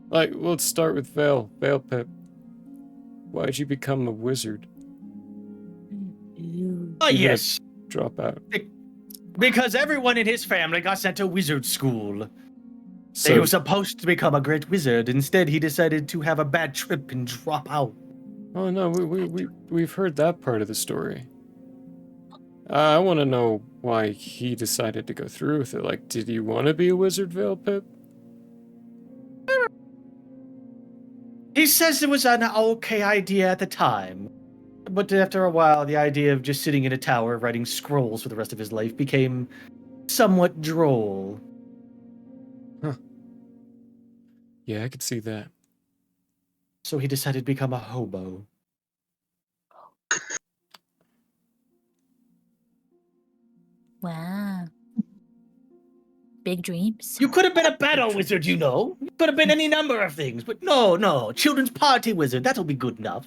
Like, let's start with Vale. Vale Pip. Why'd you become a wizard? Oh, You yes. Drop out. Because everyone in his family got sent to wizard school. So, He was supposed to become a great wizard. Instead, he decided to have a bad trip and drop out. oh no, we've heard that part of the story. I want to know why he decided to go through with it. Like, did you want to be a wizard, Vale Pip? He says it was an okay idea at the time. But after a while, the idea of just sitting in a tower writing scrolls for the rest of his life became somewhat droll. Yeah, I could see that. So he decided to become a hobo. Wow. Big dreams. You could have been a battle wizard, you know. You could have been any number of things. But no. Children's party wizard, that'll be good enough.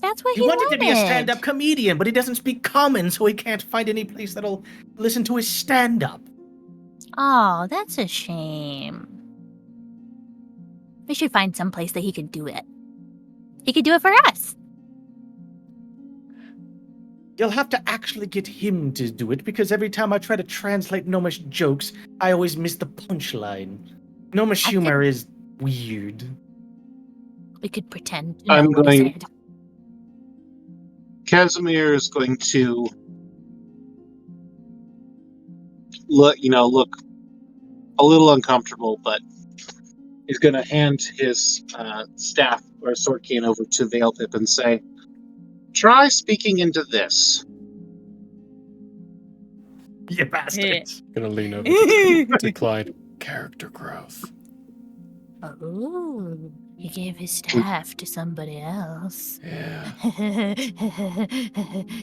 That's what He wanted to be a stand-up comedian, but he doesn't speak common, so he can't find any place that'll listen to his stand-up. Oh, that's a shame. We should find some place that he could do it. He could do it for us. You'll have to actually get him to do it, because every time I try to translate Gnomish jokes, I always miss the punchline. Gnomish humor is weird. We could pretend to know I'm what he going- said. Casimir is going to look a little uncomfortable, but he's going to hand his staff or sword cane over to Veilpip and say, "Try speaking into this." You bastards. Gonna lean over to Clyde. Character growth. Oh, he gave his staff to somebody else. Yeah.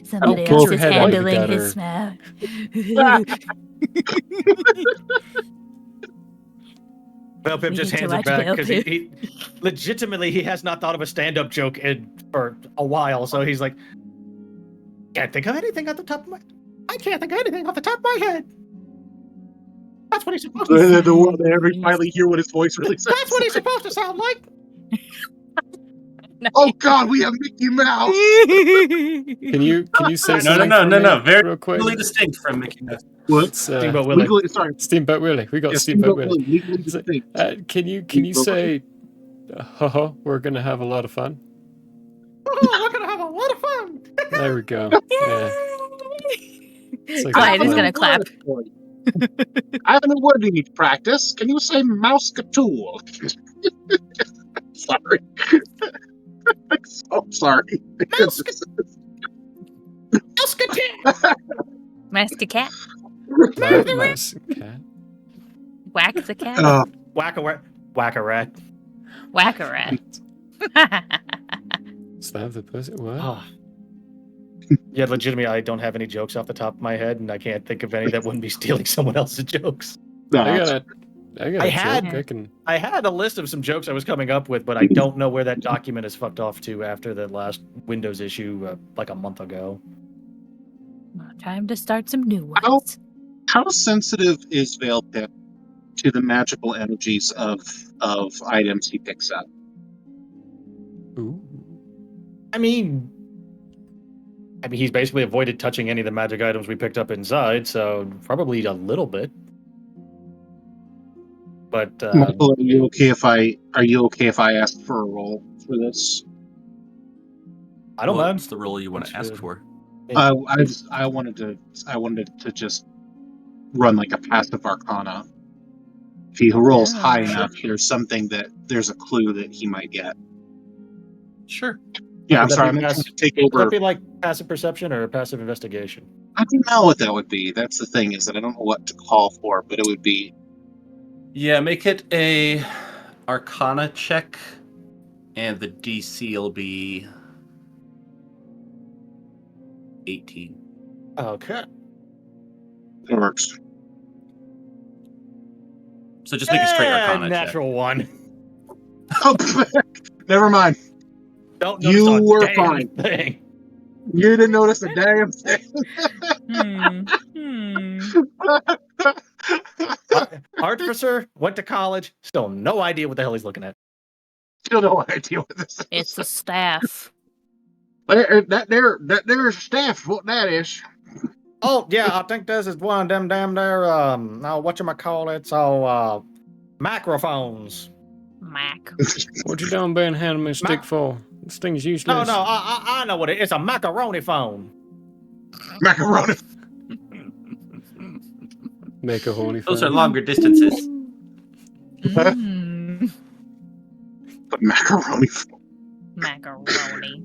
Somebody get else your is head out handling together. his mouth. Veilpip We just need to hands it watch back because Veilpip. he legitimately he has not thought of a stand-up joke for a while, so he's like, can't think of anything off the top of my head. That's what he's supposed to They finally hear what his voice really says. That's what he's supposed to sound like. Oh God, we have Mickey Mouse. Can you say No, something for no. me Very real quick? really distinct from Mickey Mouse. What? It's, Steamboat Willie. Legally, sorry. Steamboat Willie. We got Yeah, Steamboat Willie. legally Is it- distinct. Can you say, haha, we're gonna have a lot of fun? Oh, we're gonna have a lot of fun. There we go. Yeah. It's like Clyde is that. gonna clap. I have a new word you need to practice. Can you say mousecatool? Sorry. I'm so sorry. Mask a cat. Mouse cat. Whack the cat. Whack a rat. Whack a rat. Stab the pussy. What? Oh. Yeah, legitimately, I don't have any jokes off the top of my head, and I can't think of any that wouldn't be stealing someone else's jokes. I got a I had- joke. I can. I had a list of some jokes I was coming up with, but I don't know where that document is fucked off to after the last Windows issue, like a month ago. Time to start some new Ow. ones. How sensitive is Veilpip to the magical energies of items he picks up? Ooh. I mean, he's basically avoided touching any of the magic items we picked up inside, so probably a little bit. But Michael, are you okay if I ask for a roll for this? I don't mind. What's the role you want to That's ask good. for? I wanted to just run like a passive arcana. If he rolls Yeah, high sure. enough, there's a clue that he might get. Sure. Yeah, I'm Would that sorry. be I'm trying pass- to take Would that over. be like passive perception or passive investigation? I don't know what that would be. That's the thing, is that I don't know what to call for, but it would be. Yeah, make it a Arcana check, and the DC will be 18. Okay. It works. So just make a straight Arcana check. Natural one. Oh, never mind. Don't You notice a were damn fine. thing. You didn't notice a damn thing. Artificer went to college. Still no idea what the hell he's looking at. Still no idea what this is. It's a staff. That there's staff. What that is? Oh yeah, I think this is one of them damn there. Whatchamacallit, so macrophones. Mac. What you doing being handing me a stick for? This thing's useless. No, I know what it is. It's a macaroni phone. Macaroni. Make a horny Those are phone. longer distances. Mm. But macaroni. Macaroni.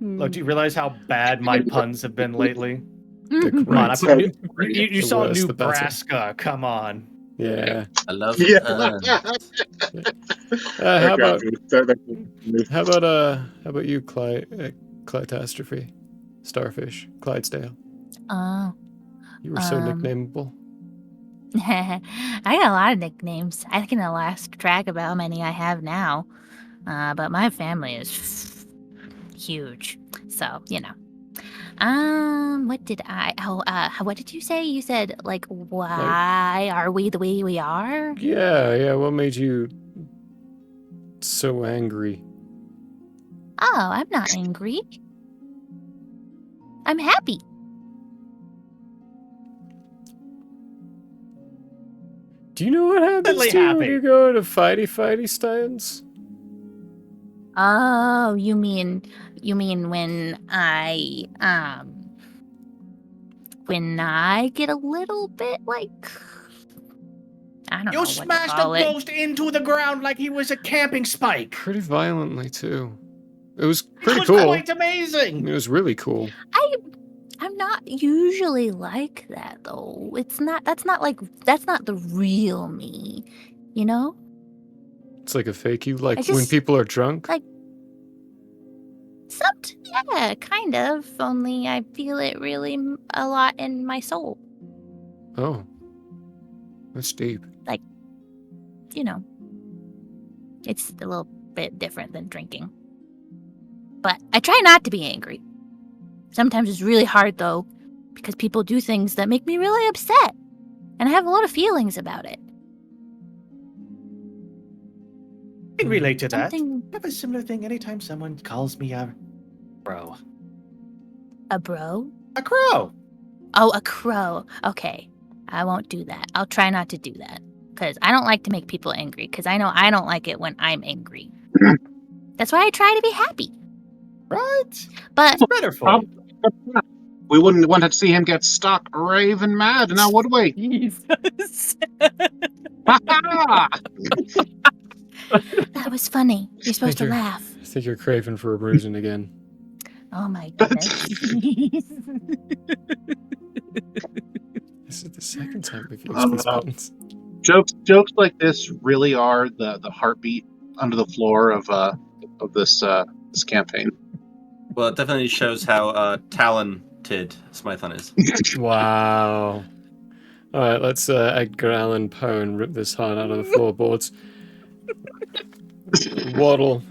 Look, do you realize how bad my puns have been lately? The Come on, great- you the saw worse, the better. Nebraska. Come on. Yeah. I love Yeah. How about That- how about you, Clytastrophe, Starfish, Clydesdale? Oh. You were so Um, nicknameable. I got a lot of nicknames. I can last track of how many I have now. But my family is huge. So, you know. What did I what did you say? You said like why are we the way we are? Yeah. What made you so angry? Oh, I'm not angry. I'm happy. Do you know what happens Totally to you when happy. you go to fighty stands? Oh, you mean when I get a little bit like I don't know You what to smashed a call it. ghost into the ground like he was a camping spike. Pretty violently too. It was It pretty was cool. quite amazing. It was really cool. I'm not usually like that though. That's not the real me. You know? It's like a fake you, like I when just- people are drunk. like- Yeah, kind of. Only I feel it really a lot in my soul. Oh, that's deep. You know, it's a little bit different than drinking. But I try not to be angry. Sometimes it's really hard though, because people do things that make me really upset. And I have a lot of feelings about it. I can relate to that. Something I have a similar thing anytime someone calls me a bro. a bro? A crow. Oh, a crow. Okay. I won't do that. I'll try not to do that. Because I don't like to make people angry. Because I know I don't like it when I'm angry. That's why I try to be happy. Right? But It's better for you. We wouldn't want to see him get stuck raving mad, now would we? Jesus. that was funny. You're supposed to Thank you. laugh. I think you're craving for a bruising again. Oh my goodness. This is the second time we've used these buttons. Jokes like this really are the heartbeat under the floor of this campaign. Well, it definitely shows how talented Smython is. Wow. All right, let's Edgar Allan Poe and rip this heart out of the floorboards. Waddle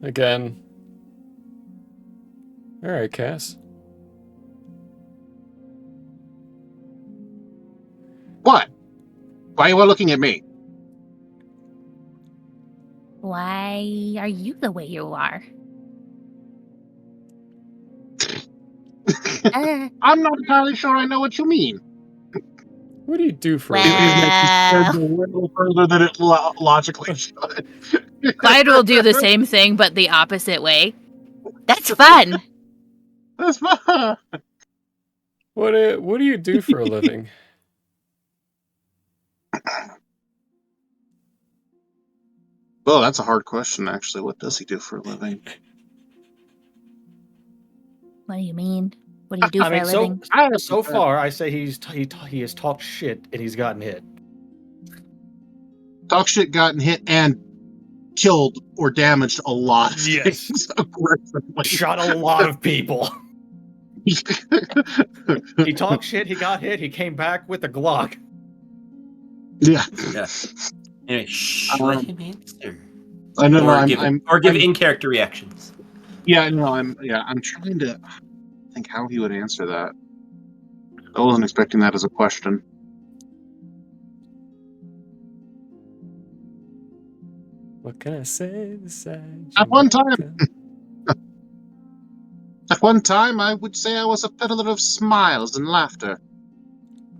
again. All right, Cass. What? Why are you all looking at me? Why are you the way you are? I'm not entirely sure I know what you mean. What do you do for a Well- living? A little further than it logically should. Clyde will do the same thing, but the opposite way. That's fun. That's fine. What do you do for a living? Well, that's a hard question, actually. What does he do for a living? What do you mean? What do you do for a so living? so far, I say he has talked shit and he's gotten hit. Talk shit, gotten hit, and killed or damaged a lot of Yes. things aggressively. Shot a lot of people. He talked shit, he got hit, he came back with a Glock. Yeah. Yeah. Anyway, let him answer. I know. Or give in-character reactions. Yeah, no, I'm trying to think how he would answer that. I wasn't expecting that as a question. What can I say besides At one time, I would say I was a peddler of smiles and laughter,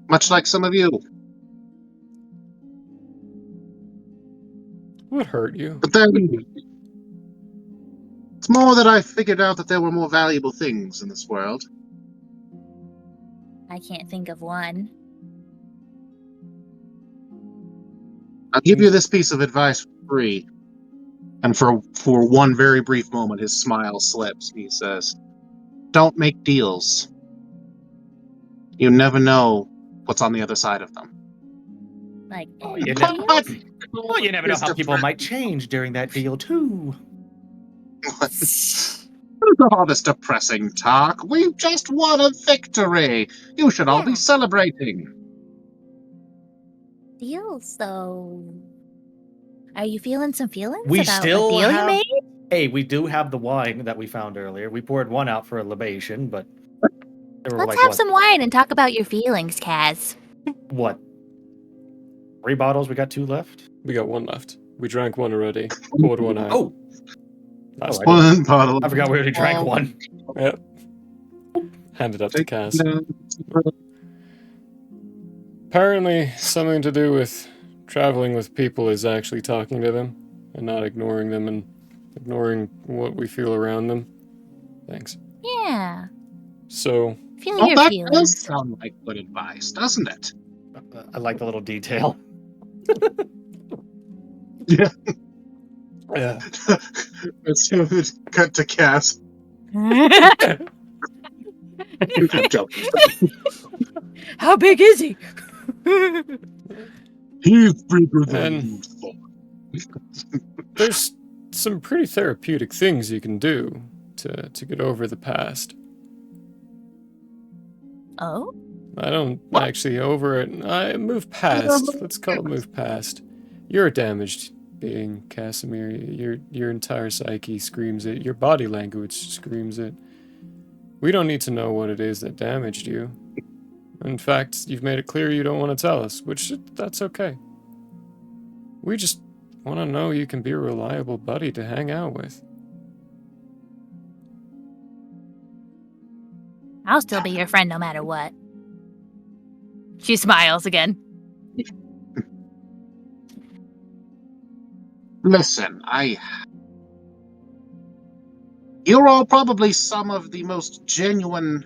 much like some of you. What hurt you? But then, it's more that I figured out that there were more valuable things in this world. I can't think of one. I'll give you this piece of advice for free. And for one very brief moment, his smile slips. And he says, "Don't make deals. You never know what's on the other side of them." Like, You But, Well, you never know how people might change during that deal, too. What is all this depressing talk? We've just won a victory. You should all be Yeah. celebrating. deals, though. Are you feeling some feelings We about still the deal have- you made? Hey, we do have the wine that we found earlier. We poured one out for a libation, but there were Let's like, have what, some wine and talk about your feelings, Kaz. what? 3 bottles? We got 2 left? We got 1 left. We drank 1 already. Poured 1 out. Oh! Last Oh, one. One bottle. I forgot we already drank Oh. 1. Yep. Handed up to Kaz. Apparently, something to do with traveling with people is actually talking to them and not ignoring them and ignoring what we feel around them. Thanks. Yeah. So, Feeling Well, your that feelings. does sound like good advice, doesn't it? I like the little detail. Yeah. yeah. Let's cut to Cass. Joking. How big is he? He's bigger than And- you thought. There's some pretty therapeutic things you can do to get over the past. Oh? I don't actually over it. I move past. Let's call it move past. You're a damaged being, Casimir. Your entire psyche screams it. Your body language screams it. We don't need to know what it is that damaged you. In fact, you've made it clear you don't want to tell us, which that's okay. We just want to know you can be a reliable buddy to hang out with. I'll still be your friend no matter what. She smiles again. Listen, you're all probably some of the most genuine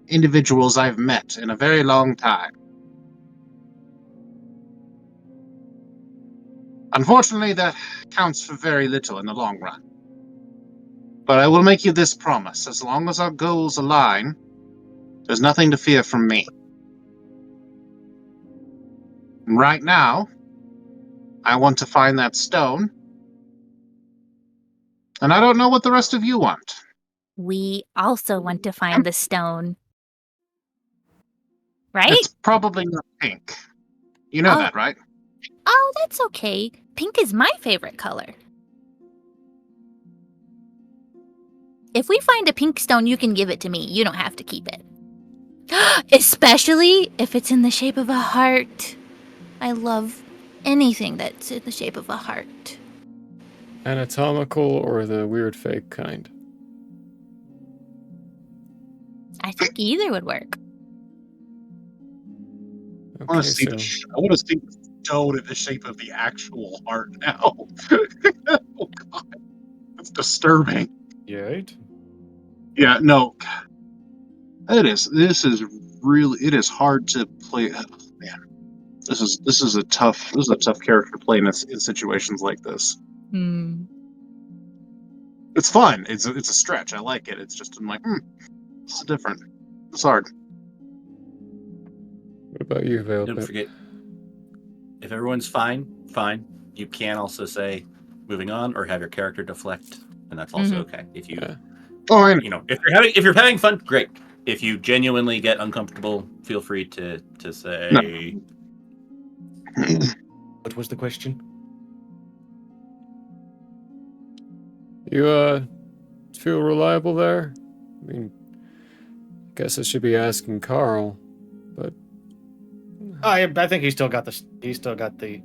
individuals I've met in a very long time. Unfortunately, that counts for very little in the long run. But I will make you this promise. As long as our goals align, there's nothing to fear from me. And right now, I want to find that stone. And I don't know what the rest of you want. We also want to find the stone. Right? It's probably not pink. You know Oh. that, right? Oh, that's okay. Pink is my favorite color. If we find a pink stone, you can give it to me. You don't have to keep it. Especially if it's in the shape of a heart. I love anything that's in the shape of a heart. Anatomical or the weird fake kind? I think either would work. I want Okay, to see so the stone in the shape of the actual heart now. Oh god, that's disturbing. Yeah, right? Yeah, no, it is. This is really. It is hard to play. Oh, man, this is a tough character to play in situations like this. Hmm. It's fun. It's a stretch. I like it. It's just I'm like, It's different. It's hard. What about you, Vale? Don't forget, if everyone's fine, you can also say moving on or have your character deflect, and that's also okay. If you, Yeah. Oh, I know. you know, if you're having fun, great. If you genuinely get uncomfortable, feel free to say. What was the question? You feel reliable there? I mean, guess I should be asking Carl, but I think he's still got the.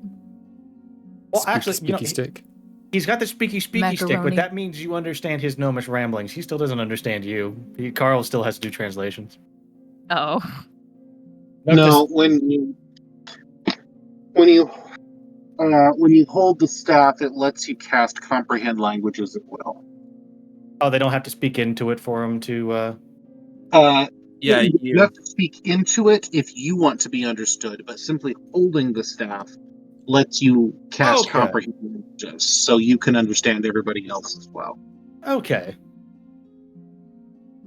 Well, actually, speaky stick. He's got the speaky stick, but Macaroni. that means you understand his gnomish ramblings. He still doesn't understand you. Carl still has to do translations. Oh. No, when you hold the staff, it lets you cast comprehend languages as well. Oh, they don't have to speak into it for him to. Yeah, you have to speak into it if you want to be understood, but simply holding the staff lets you cast Okay. comprehend languages, so you can understand everybody else as well. Okay.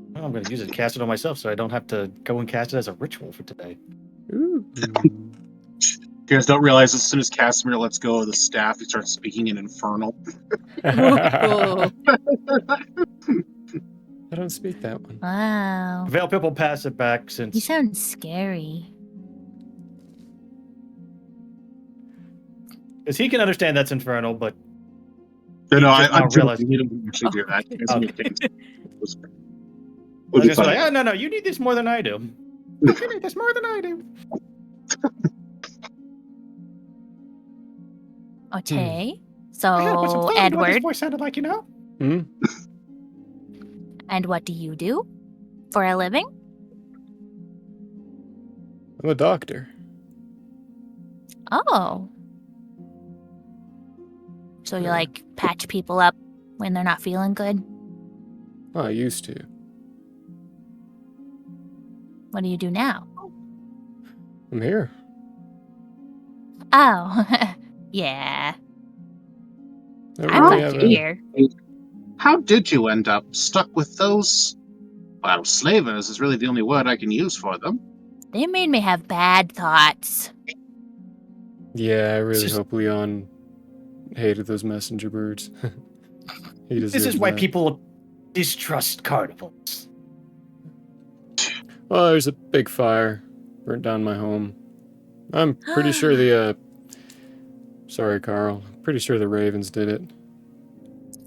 Well, I'm going to use it to cast it on myself, so I don't have to go and cast it as a ritual for today. Ooh. You guys don't realize as soon as Casimir lets go of the staff, he starts speaking in Infernal. Oh. I don't speak that one. Wow. Veil Pip will pass it back since. He sounds scary. Because he can understand that's infernal, but. No, He just I'm now realized- joking. You don't actually do that. Okay. Casimir Okay. thinks it was- I would was be gonna say, fine. oh, no, you need this more than I do. You need this more than I do. Okay. I had to put some So, thought into what this Edward, voice sounded like, you know? Hmm? and what do you do for a living? I'm a doctor. Oh. So you Yeah. like patch people up when they're not feeling good? Oh, I used to. What do you do now? I'm here. Oh, yeah. I don't I'm really glad have you're a- here. How did you end up stuck with those? Well, slavers is really the only word I can use for them. They made me have bad thoughts. Yeah, I really Just- hope Leon hated those messenger birds. He This deserves is why that. people distrust carnivals. Well, there's a big fire. Burnt down my home. I'm pretty sure the, Sorry, Carl. Pretty sure the Ravens did it.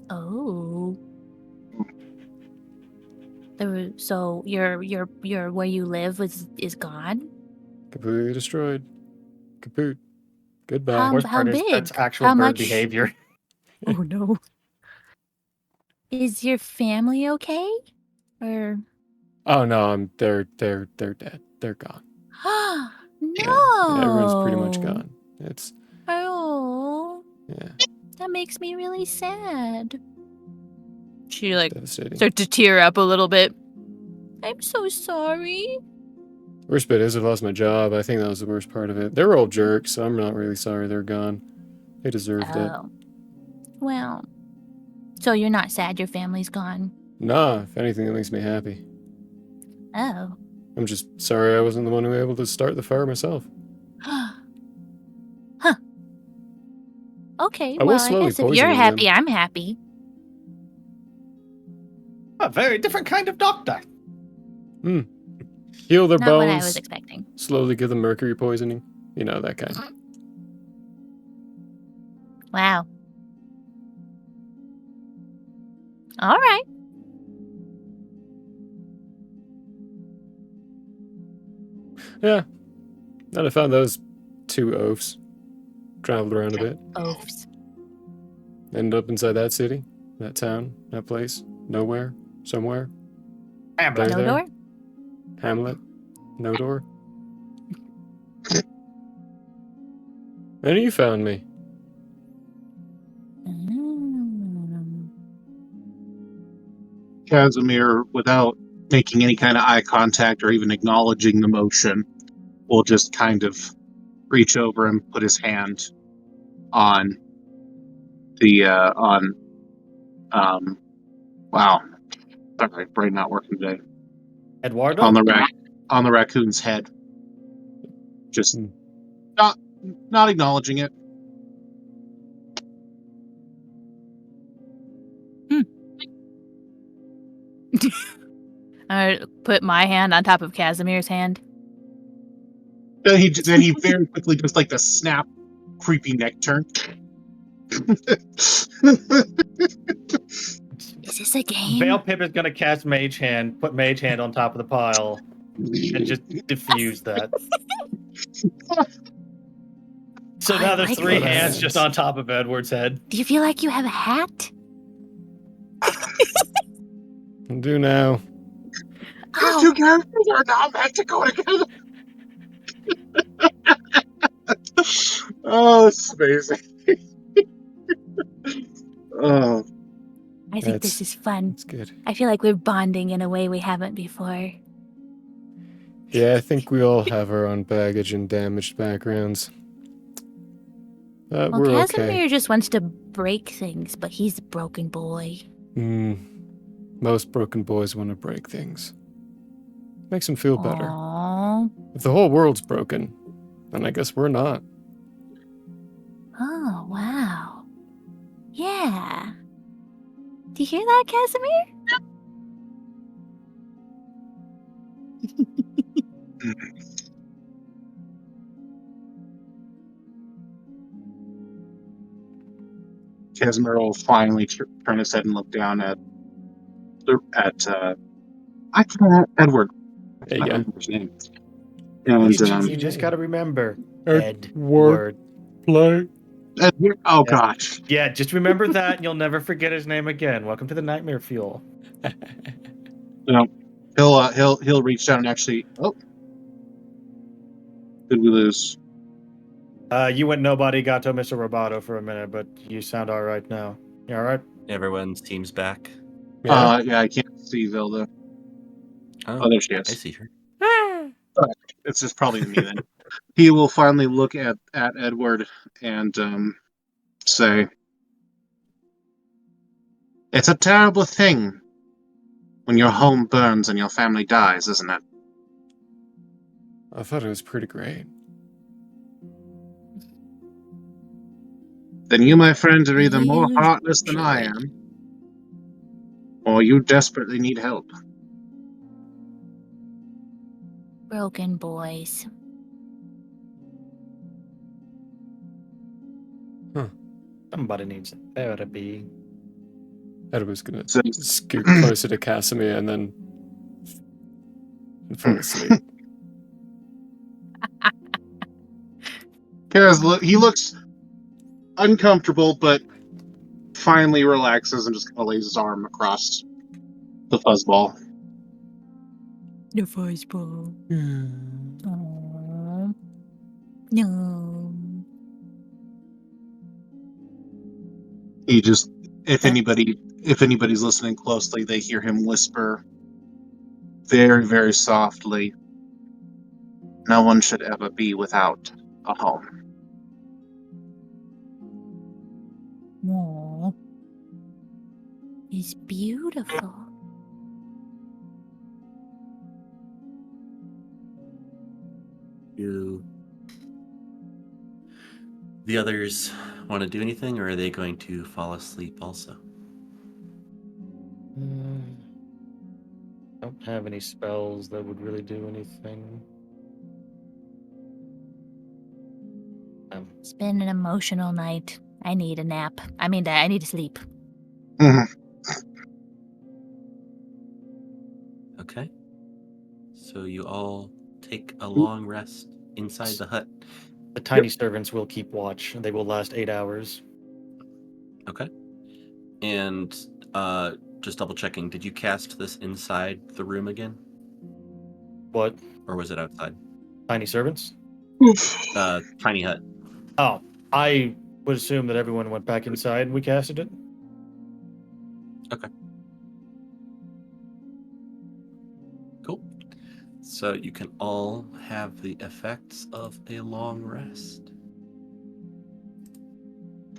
Oh. So your where you live is gone? Completely destroyed. Kaput. Goodbye. How Worst part is big? that's actual How bird much? behavior. Oh no. Is your family okay? Or Oh no, they're dead. They're gone. no. Yeah, everyone's pretty much gone. It's Oh, yeah, that makes me really sad. She like devastating. starts to tear up a little bit. I'm so sorry. Worst bit is I lost my job. I think that was the worst part of it. They were all jerks, so I'm not really sorry they're gone. They deserved it. Oh. Well, so you're not sad your family's gone? Nah, if anything, it makes me happy. Oh. I'm just sorry I wasn't the one who was able to start the fire myself. Huh. Okay, I was well, I slowly guess if you're poisoning happy, them. I'm happy. A very different kind of doctor. Heal their Not what I was bones, expecting. slowly give them mercury poisoning. You know, that kind. Wow. All right. Yeah. Then I found those two oafs. Traveled around a bit. Oafs. Ended up inside that city, that town, that place. Nowhere. Somewhere. Hamlet. There, No there. door? Hamlet. No door. And you found me. Mm. Casimir, without making any kind of eye contact or even acknowledging the motion, will just kind of reach over and put his hand on the wow. Sorry, brain not working today. Eduardo? on the raccoon's head. Just Hmm. not acknowledging it. I put my hand on top of Casimir's hand. Then he very quickly just like the snap, creepy neck turn. Is this a game? Veil Pip is gonna cast Mage Hand, put Mage Hand on top of the pile, and just diffuse that. So I now there's like 3 this. hands just on top of Edward's head. Do you feel like you have a hat? I'll do now. These two characters are not meant to go together. Oh, it's amazing. Oh, I think this is fun. That's good. I feel like we're bonding in a way we haven't before. Yeah, I think we all have our own baggage and damaged backgrounds. Well, We're Casimir okay. just wants to break things, but he's a broken boy. Most broken boys want to break things. Makes them feel better. Aww. If the whole world's broken, then I guess we're not. Oh, wow. Yeah. Do you hear that, Casimir? Casimir will finally turn his head and look down at Edward. Hey, I don't yeah. remember his name. And You just gotta remember, Edward. Edward. Play. Edward, oh Yeah. gosh, Yeah, just remember that, and you'll never forget his name again. Welcome to the Nightmare Fuel. he'll reach down and actually. Oh, did we lose? You went nobody gato Mr. Roboto for a minute, but you sound all right now. You all right? Everyone seems back. Yeah. Yeah, I can't see Vilda. Oh, Oh, there she I is. see her. It's just probably me then. He will finally look at Edward and say, "It's a terrible thing when your home burns and your family dies, isn't it?" I thought it was pretty great. Then you, my friend, are either more heartless than I Usually. am, or you desperately need help. Broken boys. Somebody needs therapy. Edward's gonna So- scoot closer to Casimir and then fall asleep. He looks uncomfortable, but finally relaxes and just kind of lays his arm across the fuzzball. The fuzzball. Aww. No. He just, if anybody's listening closely, they hear him whisper very, very softly, "No one should ever be without a home." Aww. It's beautiful. Do the others want to do anything, or are they going to fall asleep also? Don't have any spells that would really do anything. It's been an emotional night. I need a nap. I need to sleep. Okay. So you all take a long rest inside the hut. The tiny servants will keep watch, and they will last 8 hours. Okay. And just double checking, did you cast this inside the room again? What? Or was it outside? Tiny servants? Tiny hut. Oh, I would assume that everyone went back inside and we casted it. Okay. Cool. So you can all have the effects of a long rest.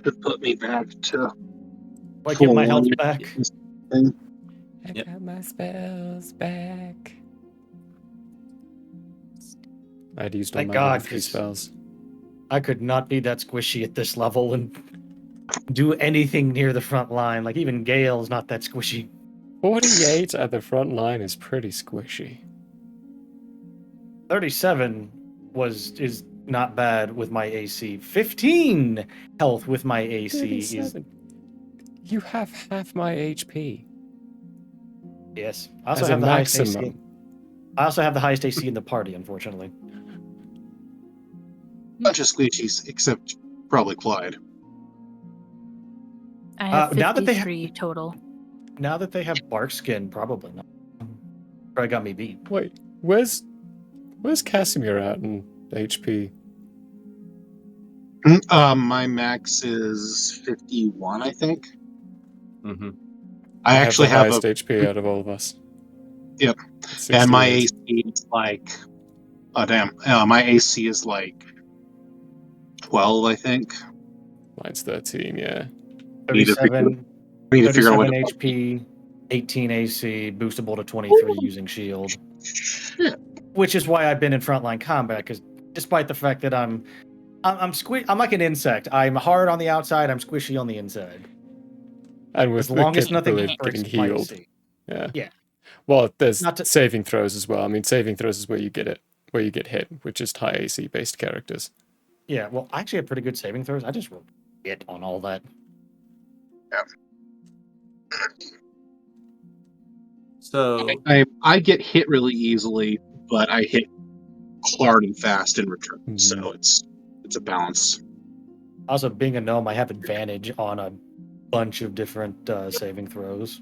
Should put me back to I get my full health one. back. I Yep. got my spells back. I'd used all Thank my God, level 3 'cause- spells. I could not be that squishy at this level and do anything near the front line. Like, even Gale's not that squishy. 48 at the front line is pretty squishy. 37 is not bad with my AC. 15 health with my AC is 37. You have half my HP. yes. I also As a have the highest AC. maximum. I also have the highest AC in the party, unfortunately. Bunch of squeechies, except probably Clyde. I have now that they ha- 53 total. Now that they have bark skin, probably not. Probably got me beat. Wait, where's Casimir at in HP? My max is 51, I think. Mm-hmm. I actually the have highest HP out of all of us. Yep. 68. And my AC is like, oh damn, my AC is like 12, I think. Mine's 13, yeah. Need to 37, I need to figure out what 37 to HP, 18 AC, boostable to 23 using shield. Shit. Which is why I've been in frontline combat, because despite the fact that I'm like an insect. I'm hard on the outside, I'm squishy on the inside. And with As long the as nothing capability of breaks getting my healed. AC. Yeah. Yeah. Well, there's Not to- saving throws as well. I mean, saving throws is where you get hit, which is high AC based characters. Yeah, well, I actually have pretty good saving throws. I just rolled it on all that. So I get hit really easily, but I hit hard and fast in return. Mhm. So it's a balance. Also, being a gnome, I have advantage on a bunch of different saving throws.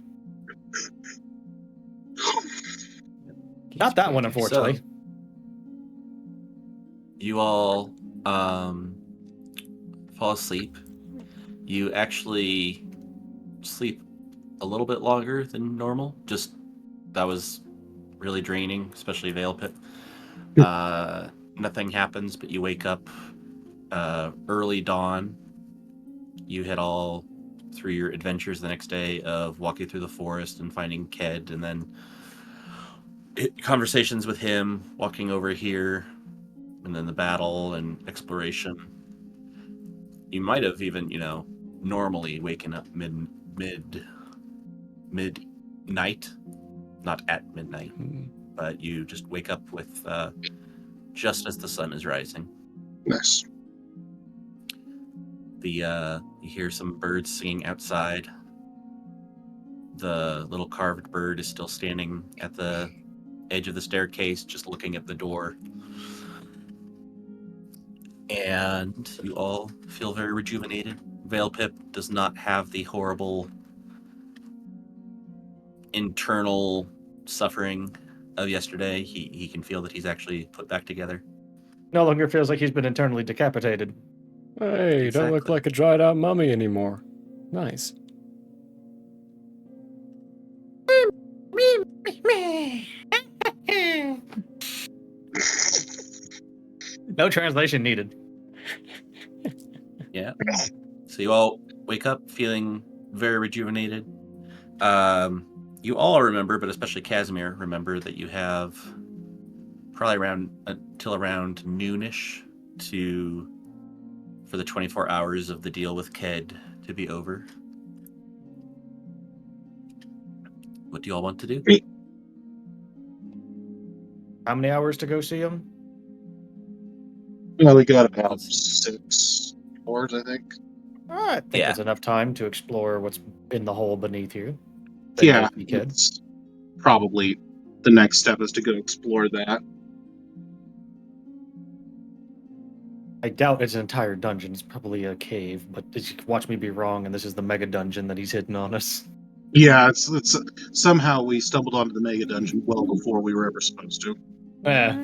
Not that one, unfortunately. So, you all fall asleep. You actually sleep a little bit longer than normal. Just that was really draining, especially Veil Pip. Nothing happens, but you wake up early dawn. You head all through your adventures the next day of walking through the forest and finding Ked, and then conversations with him, walking over here, and then the battle and exploration. You might have even, normally waken up midnight, not at midnight, but you just wake up with just as the sun is rising. Nice. You hear some birds singing outside. The little carved bird is still standing at the edge of the staircase, just looking at the door. And you all feel very rejuvenated. Veil Pip does not have the horrible internal suffering of yesterday. He can feel that he's actually put back together. No longer feels like he's been internally decapitated. Hey, you don't look Exactly. like a dried out mummy anymore. Nice. No translation needed. Yeah. So you all wake up feeling very rejuvenated. You all remember, but especially Casimir, remember that you have probably until around noonish for the 24 hours of the deal with Ked to be over. What do you all want to do? How many hours to go see him? Well, we got about 6 hours, I think. I think that's enough time to explore what's in the hole beneath you. Yeah, You could. it's probably the next step is to go explore that. I doubt it's an entire dungeon. It's probably a cave, but watch me be wrong, and this is the mega dungeon that he's hidden on us. Yeah, it's somehow we stumbled onto the mega dungeon well before we were ever supposed to. Yeah.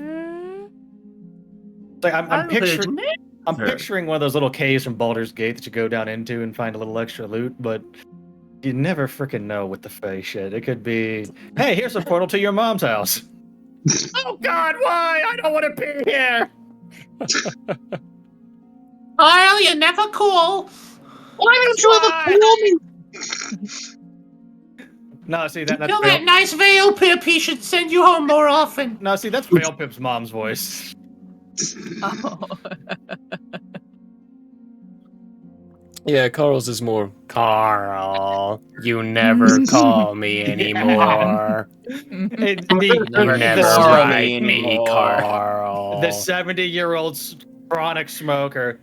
Like I'm picturing one of those little caves from Baldur's Gate that you go down into and find a little extra loot, but you never freaking know with the Fae shit. It could be, hey, here's a portal to your mom's house. Oh God, why? I don't want to be here. Kyle, you're never cool. Why don't you ever call me? No, see that's Kill that nice Veil Pip. He should send you home more often. No, see that's Veil Pip's mom's voice. Oh. Yeah, Carl's is more Carl. You never call me anymore. It's You the never Carl write me, anymore. Carl. the 70-year-old chronic smoker.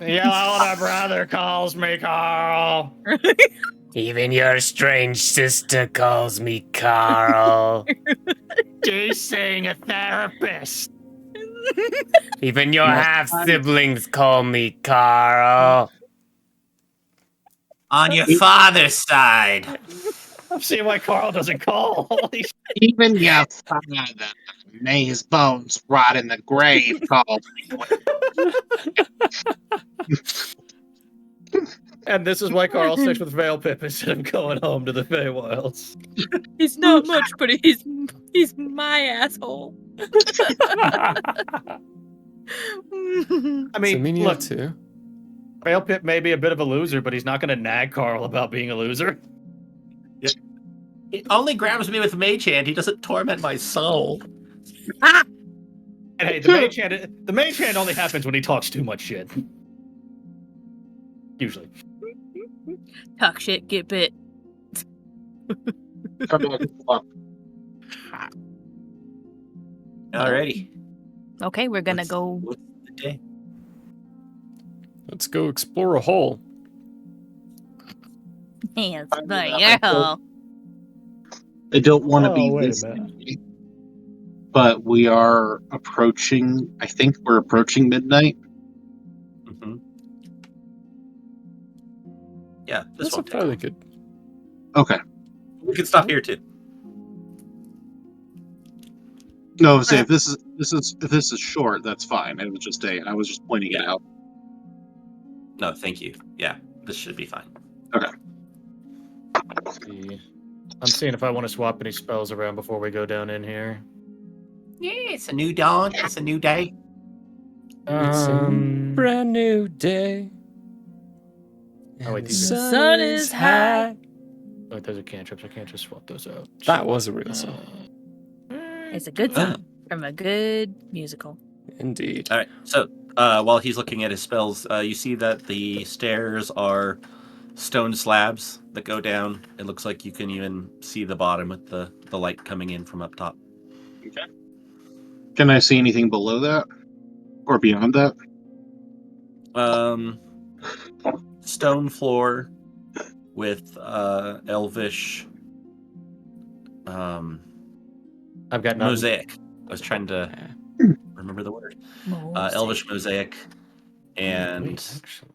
Your older brother calls me Carl. Even your strange sister calls me Carl. She's seeing a therapist. Even your half-siblings call me Carl. On your father's side. I'm seeing why Carl doesn't call. Holy Even your father, may his bones rot in the grave, called me. And this is why Carl sticks with Veil Pip instead of going home to the Feywilds. He's not much, but he's my asshole. I So mean, mean you look, too. Veil Pip may be a bit of a loser, but he's not going to nag Carl about being a loser. He only grabs me with Mage Hand. He doesn't torment my soul. And hey, the mage hand only happens when he talks too much shit. Usually. Talk shit, get bit. Come back and fuck. Alrighty. Okay, we're gonna go. What's the day? Let's go explore a hole. Yes, I mean, but I your don't- hole. I don't want to be wait this a minute. night, but we are approaching. I think we're approaching midnight. Mm-hmm. Yeah, this That's a won't take fairly long. good. Okay. We can stop here too. No, say if this is short, that's fine. It was just I was just pointing it out. No, thank you. Yeah, this should be fine. I'm seeing if I want to swap any spells around before we go down in here. Yeah, it's a new dawn. It's a new day. It's a brand new day. Oh, wait, And the these are- sun is high. Oh, those are cantrips. I can't just swap those out. That was a real song. It's a good song from a good musical. Indeed. All right. So while he's looking at his spells, you see that the stairs are stone slabs that go down. It looks like you can even see the bottom with the light coming in from up top. Okay. Can I see anything below that or beyond that? Stone floor with elvish I've got nothing. mosaic. I was trying to remember the word. Elvish mosaic, and Wait, actually.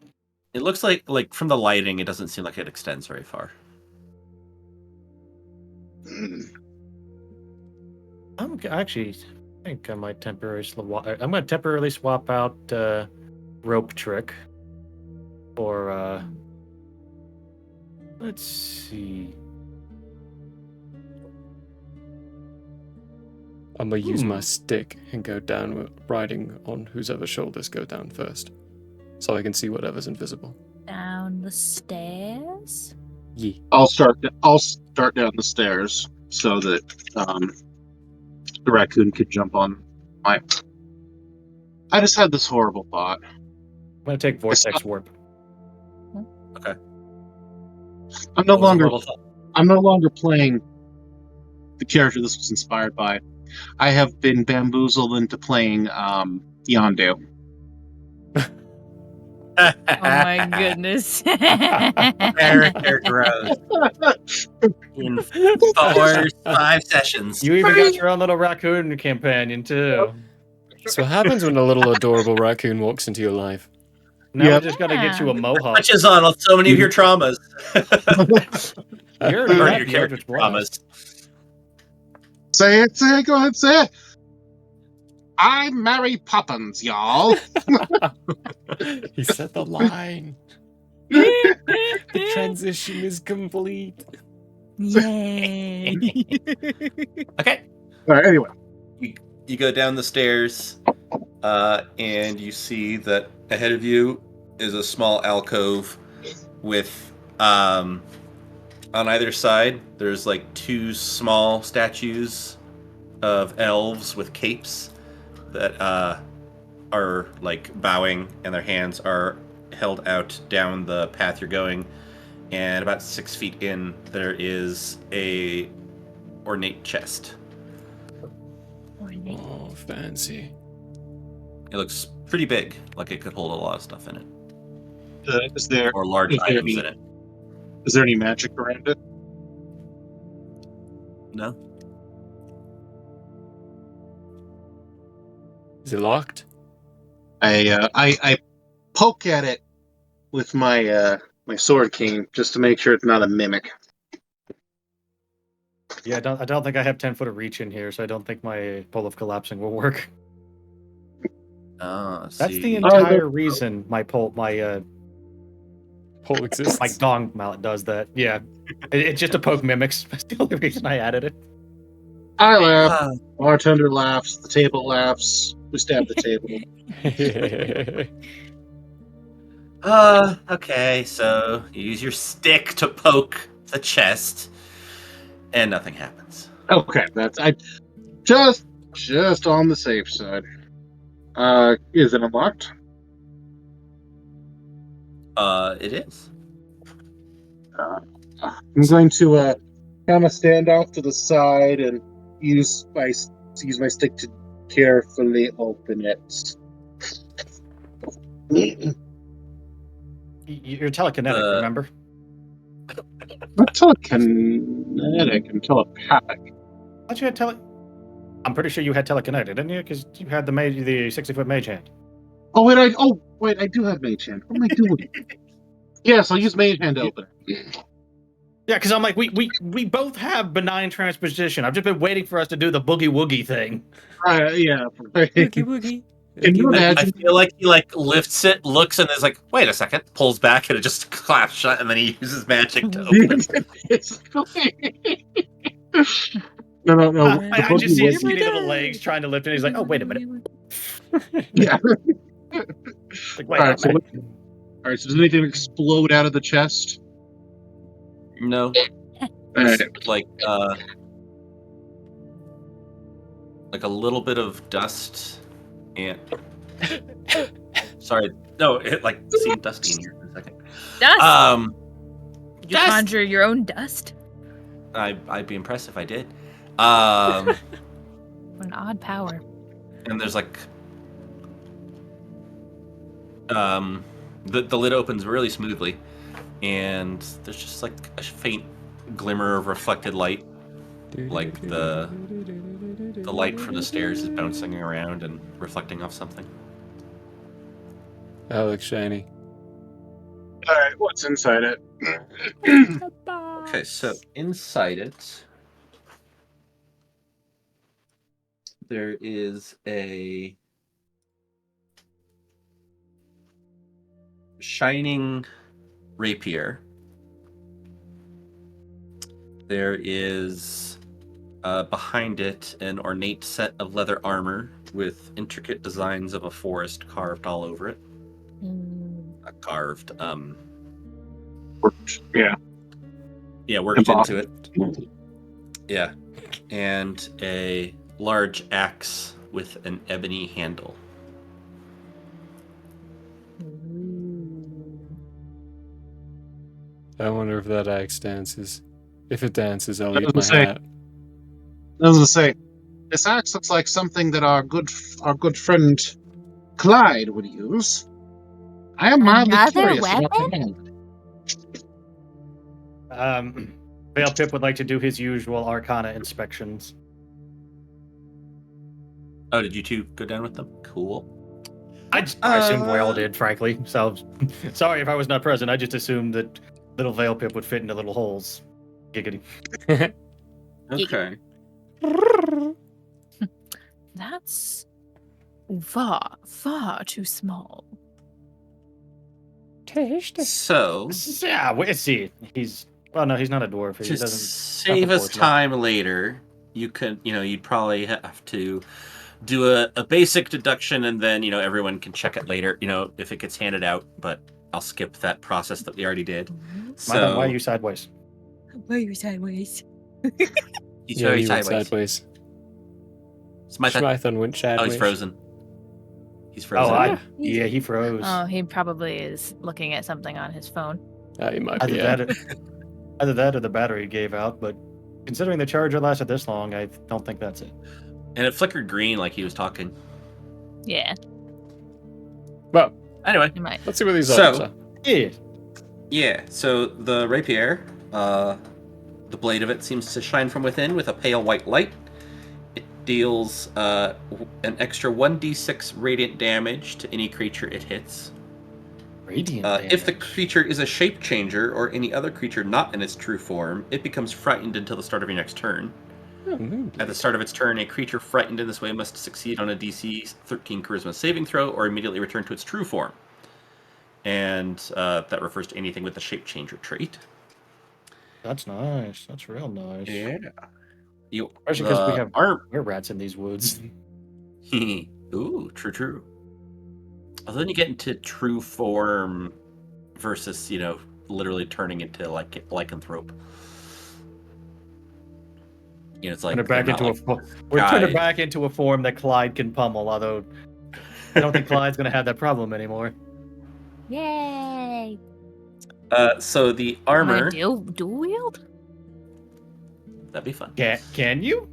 it looks like from the lighting, it doesn't seem like it extends very far. I'm actually. I think I might temporarily. I'm going to temporarily swap out rope trick for. Let's see. I'm gonna use my stick and go down riding on whoever's shoulders go down first. So I can see whatever's invisible. Down the stairs? Yeah. I'll start down the stairs so that the raccoon could jump on my. I just had this horrible thought. I'm going to take Vortex Warp. Okay. I'm no What was the longer level thought? I'm no longer playing the character this was inspired by. I have been bamboozled into playing Yondu. Oh my goodness. Character growth in 4-5 sessions. You even got your own little raccoon companion, too. So what happens when a little adorable raccoon walks into your life? Now Yeah. we just got to get you a mohawk. Touches on so many of your traumas. You already Or have your the character Eldritch Blast. traumas. Say it, go ahead, say it. I'm Mary Poppins, y'all. He said the line. The transition is complete. Yay. Okay. All right, anyway. You go down the stairs, and you see that ahead of you is a small alcove with, on either side, there's like 2 small statues of elves with capes that are like bowing, and their hands are held out down the path you're going. And about 6 feet in, there is a ornate chest. Oh, fancy. It looks pretty big, like it could hold a lot of stuff in it, Is there or large is there items any in it. is there any magic around it? No. Is it locked? I poke at it with my my sword cane just to make sure it's not a mimic. Yeah, I don't think I have 10 foot of reach in here, so I don't think my pull of collapsing will work. Ah, That's the see. entire reason my Pole exists. my dong mallet does that. Yeah, it's just to poke mimics. That's the only reason I added it. I laugh. Bartender laughs. The table laughs. We stab the table. Okay, so you use your stick to poke the chest, and nothing happens. Okay, that's I just on the safe side. Is it unlocked? It is. I'm going to kind of stand off to the side and use my stick to carefully open it. You're telekinetic, remember? Not telekinetic and telepathic. Thought you had I'm pretty sure you had telekinetic, didn't you? Because you had the 60-foot mage hand. Oh wait, I do have mage hand. What am I doing? Yes, I'll use mage hand to open it. Yeah, because I'm like, we both have benign transposition. I've just been waiting for us to do the boogie woogie thing. Yeah. Woogie woogie. Can you I imagine? feel like he like lifts it, looks, and is like, "Wait a second!" Pulls back, and it just claps shut, and then he uses magic to open it. No. I just see his skinny little legs trying to lift it. He's like, oh, wait a minute. Yeah. Like, wait a minute. All right. So does anything explode out of the chest? No, All right. it's like a little bit of dust, and sorry, no, it like seemed dusty in here for a second. Dust? You dust! conjure your own dust? I'd be impressed if I did. What an odd power. And there's like the lid opens really smoothly, and there's just like a faint glimmer of reflected light, like the light from the stairs is bouncing around and reflecting off something. That looks shiny. All right. What's inside it? Okay, so inside it, there is a shining rapier. There is behind it an ornate set of leather armor with intricate designs of a forest carved all over it. Carved, Yeah. yeah, worked into it. Yeah, and a large axe with an ebony handle. I wonder if that axe dances. If it dances, I'll I eat my was gonna say- hat. I was gonna say, this axe looks like something that our good friend Clyde would use. I am mildly Another curious about the weapon? hand. Veil Pip would like to do his usual Arcana inspections. Oh, did you two go down with them? Cool. I assumed we all did, frankly. So, sorry if I was not present. I just assumed that little Veil Pip would fit into little holes. Giggity. Okay. That's far too small. So, Yeah, let's see. Well, no, he's not a dwarf. He to doesn't. save the us force law. time later, you'd probably have to do a basic deduction, and then everyone can check it later. If it gets handed out, but I'll skip that process that we already did. Madam, why are you sideways? Why are you sideways? He's Yeah, very you went sideways. sideways. It's my Schmython went Oh, sideways. he's frozen. He's Oh, frozen. yeah, he froze. Oh, he probably is looking at something on his phone. He might be. Either that or the battery gave out, but considering the charger lasted this long, I don't think that's it. And it flickered green like he was talking. Yeah, Well, Anyway, he might. let's see what these So- items are. Yeah. yeah, so the rapier, the blade of it seems to shine from within with a pale white light. It deals an extra 1d6 radiant damage to any creature it hits. Radiant If the damage. creature is a shape changer or any other creature not in its true form, it becomes frightened until the start of your next turn. At the start of its turn, a creature frightened in this way must succeed on a DC 13 Charisma saving throw or immediately return to its true form. And that refers to anything with the shape changer trait. That's nice. That's real nice. Yeah. Especially because we have arm. rats in these woods. Ooh, true. Although then you get into true form versus, literally turning into like lycanthrope. It's like Turn it back they're not into like we're turning guy. back into a form that Clyde can pummel, although I don't think Clyde's gonna have that problem anymore. Yay! So the Am I armor. dual wield? That'd be fun. Can you?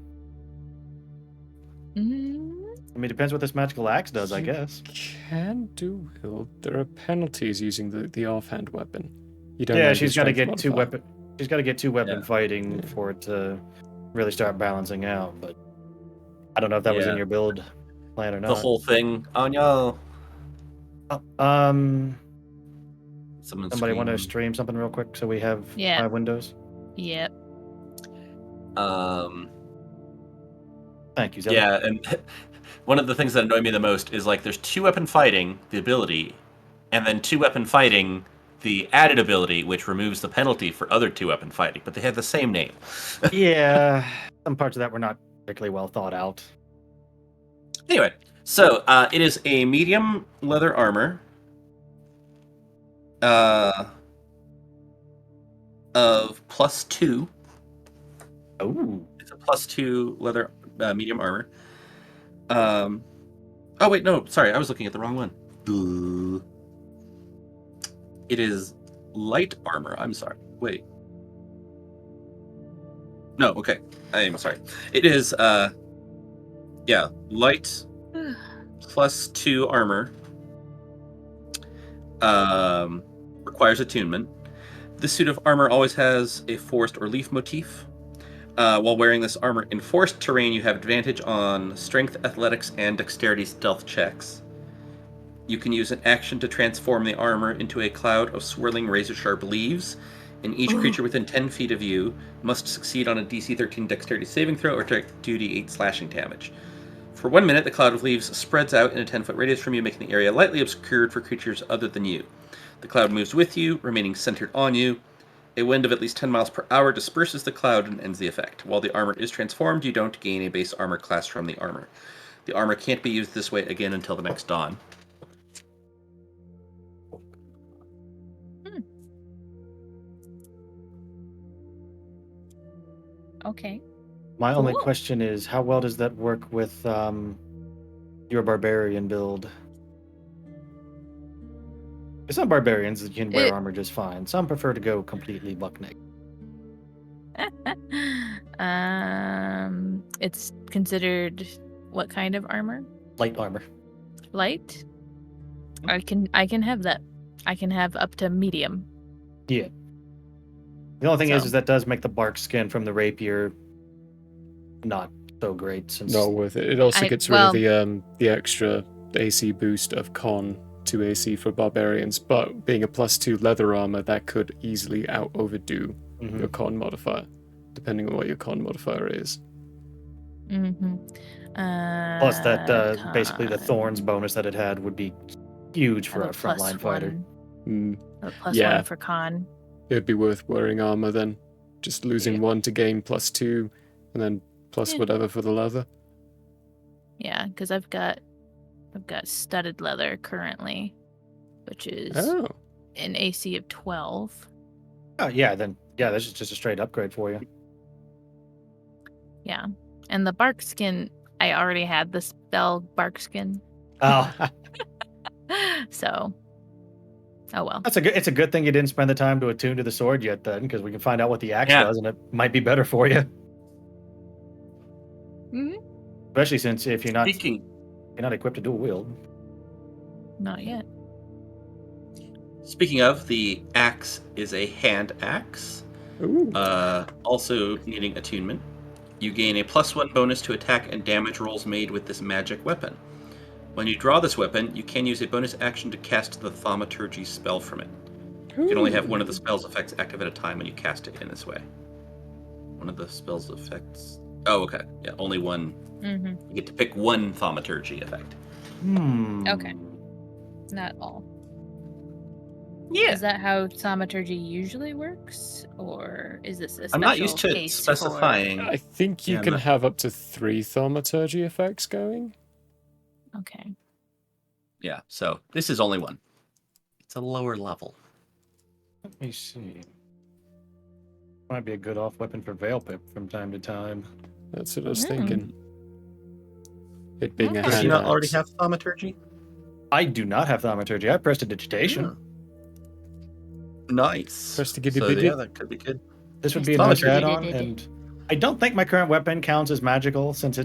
Mm, I mean, depends what this magical axe does, I You guess. Can do wield. There are penalties using the offhand weapon. You don't. Yeah, have the she's got to strength get two modifier. weapon. She's got to get two weapon Yeah. fighting Yeah. for it to really start balancing out. But I don't know if that was in Yeah. your build plan or not. The whole thing. Oh no. Somebody want to stream something real quick so we have Yeah. 5 windows? Yep. Thank you, Zelda. Yeah, and one of the things that annoy me the most is like there's 2-weapon fighting, the ability, and then 2-weapon fighting, the added ability, which removes the penalty for other 2-weapon fighting, but they have the same name. Yeah, some parts of that were not particularly well thought out. Anyway, so it is a medium leather armor of +2. Oh, It's a +2 leather medium armor. Oh wait, no, sorry, I was looking at the wrong one. Duh. It is light armor. I'm sorry. Wait. No, okay. I am sorry. It is light +2 armor. Requires attunement. This suit of armor always has a forest or leaf motif. While wearing this armor in forest terrain, you have advantage on strength, athletics, and dexterity stealth checks. You can use an action to transform the armor into a cloud of swirling razor-sharp leaves, and each creature within 10 feet of you must succeed on a DC 13 dexterity saving throw or take 2d8 slashing damage. For 1 minute, the cloud of leaves spreads out in a 10-foot radius from you, making the area lightly obscured for creatures other than you. The cloud moves with you, remaining centered on you. A wind of at least 10 miles per hour disperses the cloud and ends the effect. While the armor is transformed, you don't gain a base armor class from the armor. The armor can't be used this way again until the next dawn. Okay. my only Cool. question is, how well does that work with your barbarian build? Some barbarians can wear It- armor just fine. Some prefer to go completely buck naked. It's considered what kind of armor? Light armor. Light. I can have that. I can have up to medium. Yeah. The only thing is So- that does make the bark skin from the rapier not so great since Not worth it. It also I- gets rid well- of the extra AC boost of con to AC for barbarians, but being a +2 leather armor, that could easily overdo Mhm. your con modifier, depending on what your con modifier is. Mm-hmm. Plus that basically the thorns bonus that it had would be huge for a frontline fighter. Yeah. +1 for con. It'd be worth wearing armor then. Just losing Yeah. 1 to gain +2, and then plus Yeah. whatever for the leather. Yeah, because I've got studded leather currently, which is Oh, an AC of 12. Oh yeah, then yeah, this is just a straight upgrade for you. Yeah, and the bark skin. I already had the spell bark skin, Oh, So, oh well. it's a good thing you didn't spend the time to attune to the sword yet, then, because we can find out what the axe Yeah. does, and it might be better for you. Mhm. Especially since if you're not equipped to dual wield. Not yet. Speaking of, the axe is a hand axe, Ooh. also needing attunement. You gain a +1 bonus to attack and damage rolls made with this magic weapon. When you draw this weapon, you can use a bonus action to cast the thaumaturgy spell from it. You can only have one of the spell's effects active at a time when you cast it in this way. One of the spell's effects... Oh, okay. Yeah, only one. Mm-hmm. You get to pick one thaumaturgy effect. Okay. Not all. Yeah. Is that how thaumaturgy usually works, or is this a special I'm not used to it case specifying. I think you Yeah, can but- have up to 3 thaumaturgy effects going. For... Okay. Yeah, so this is only one. It's a lower level. Let me see. Might be a good off weapon for Veil Pip from time to time. That's what I was Mm. thinking. It being a Okay. Does he hand not already axe. have thaumaturgy? I do not have thaumaturgy. I have prestidigitation. Nice. Prestidigitated. So yeah, that could be good. This would be a nice Thaumaturgy. add-on, and I don't think my current weapon counts as magical since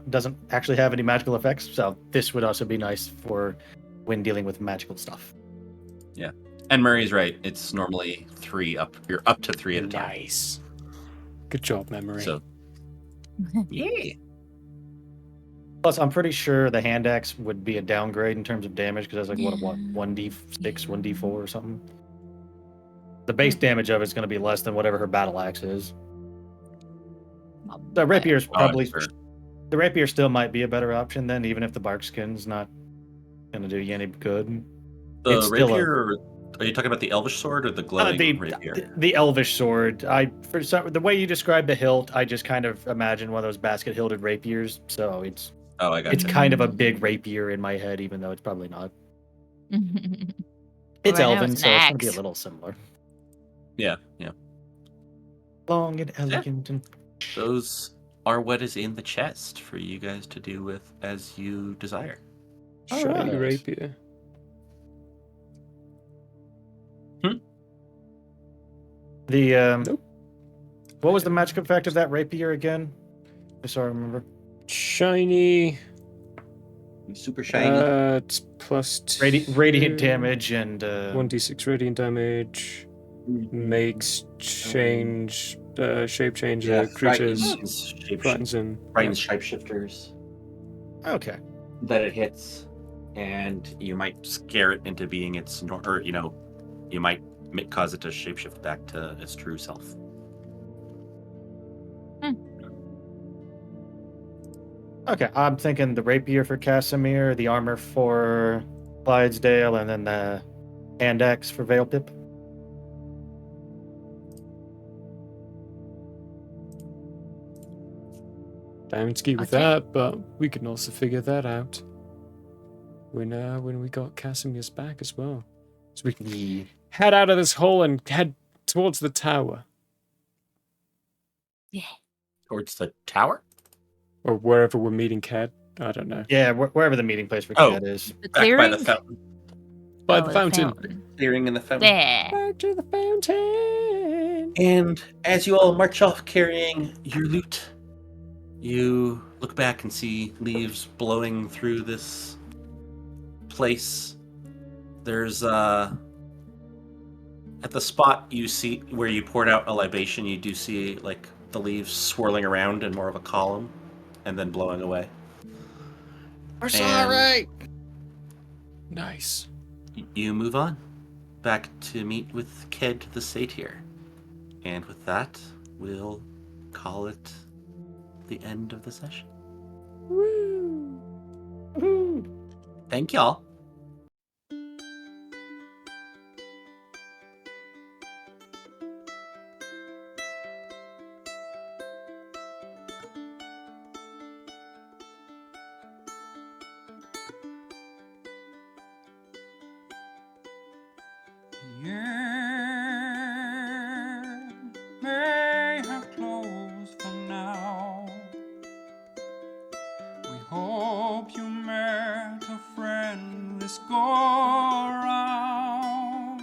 doesn't actually have any magical effects. So this would also be nice for when dealing with magical stuff. Yeah. And Murray's right. It's normally 3 up. You're up to 3 at a time. Nice. Good job, memory. So yeah. Plus, I'm pretty sure the hand axe would be a downgrade in terms of damage because that's like what 1d6, 1d4 or something. The base damage of it's going to be less than whatever her battle axe is. The rapier's probably sure. the rapier still might be a better option then, even if the bark skin's not going to do you any good. The It's still rapier. Are you talking about the elvish sword or the glowing rapier? the elvish sword. The way you described the hilt, I just kind of imagine one of those basket hilted rapiers. So it's Oh, I got it's you. kind of a big rapier in my head, even though it's probably not. It's It's Right now elven, it's an so it's going to be a axe. little similar. Yeah. Long and elegant. And Those are what is in the chest for you guys to do with as you desire. Shiny Alright. rapier. The Nope. what was the magic effect of that rapier again? Just so I remember. Shiny. Super shiny. It's plus 2. Radiant damage and 1d6 radiant damage. Makes change, shape change creatures. Frightens them. Frightens shapeshifters Okay. that it hits, and you might scare it into being its, or you might cause it to shapeshift back to its true self. Okay, I'm thinking the rapier for Casimir, the armor for Clydesdale, and then the hand axe for Veil Pip. Down ski with Okay. that, but we can also figure that out when we got Casimir's back as well. So we can head out of this hole and head towards the tower. Yeah. Towards the tower? Or wherever we're meeting Cad. I don't know. Yeah, wherever the meeting place for Oh. Cat is. The Back by clearing? the fountain. By Oh, the fountain. Clearing in the fountain. There. Back to the fountain. And as you all march off carrying your loot, you look back and see leaves blowing through this place. There's at the spot you see where you poured out a libation, you do see like the leaves swirling around in more of a column and then blowing away. We're sorry! Nice. You move on back to meet with Ked the Satyr. And with that, we'll call it the end of the session. Woo. Thank y'all. The year may have closed for now. We hope you met a friend. endless go round.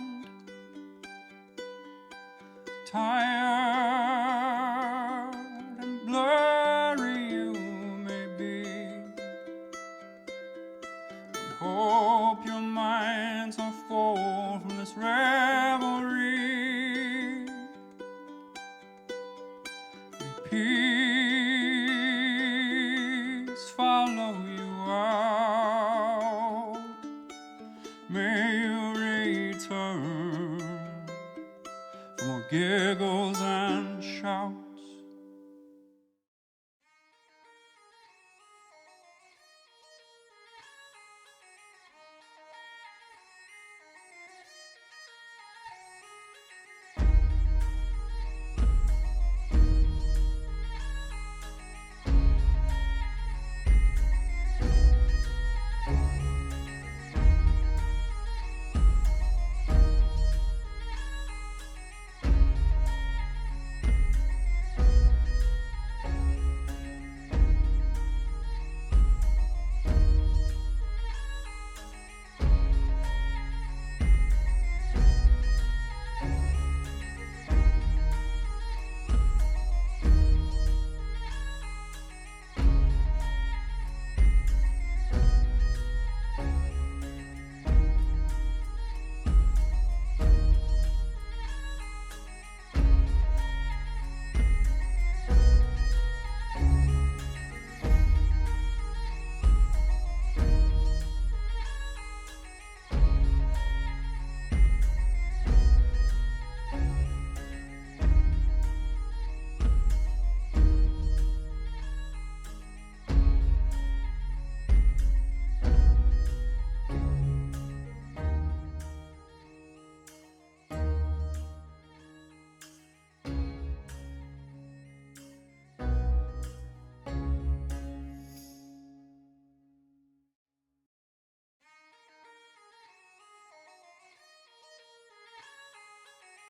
Tired and blurry you may be, but hope your minds are full from this revelry. Peace follow you out. May you return for more giggles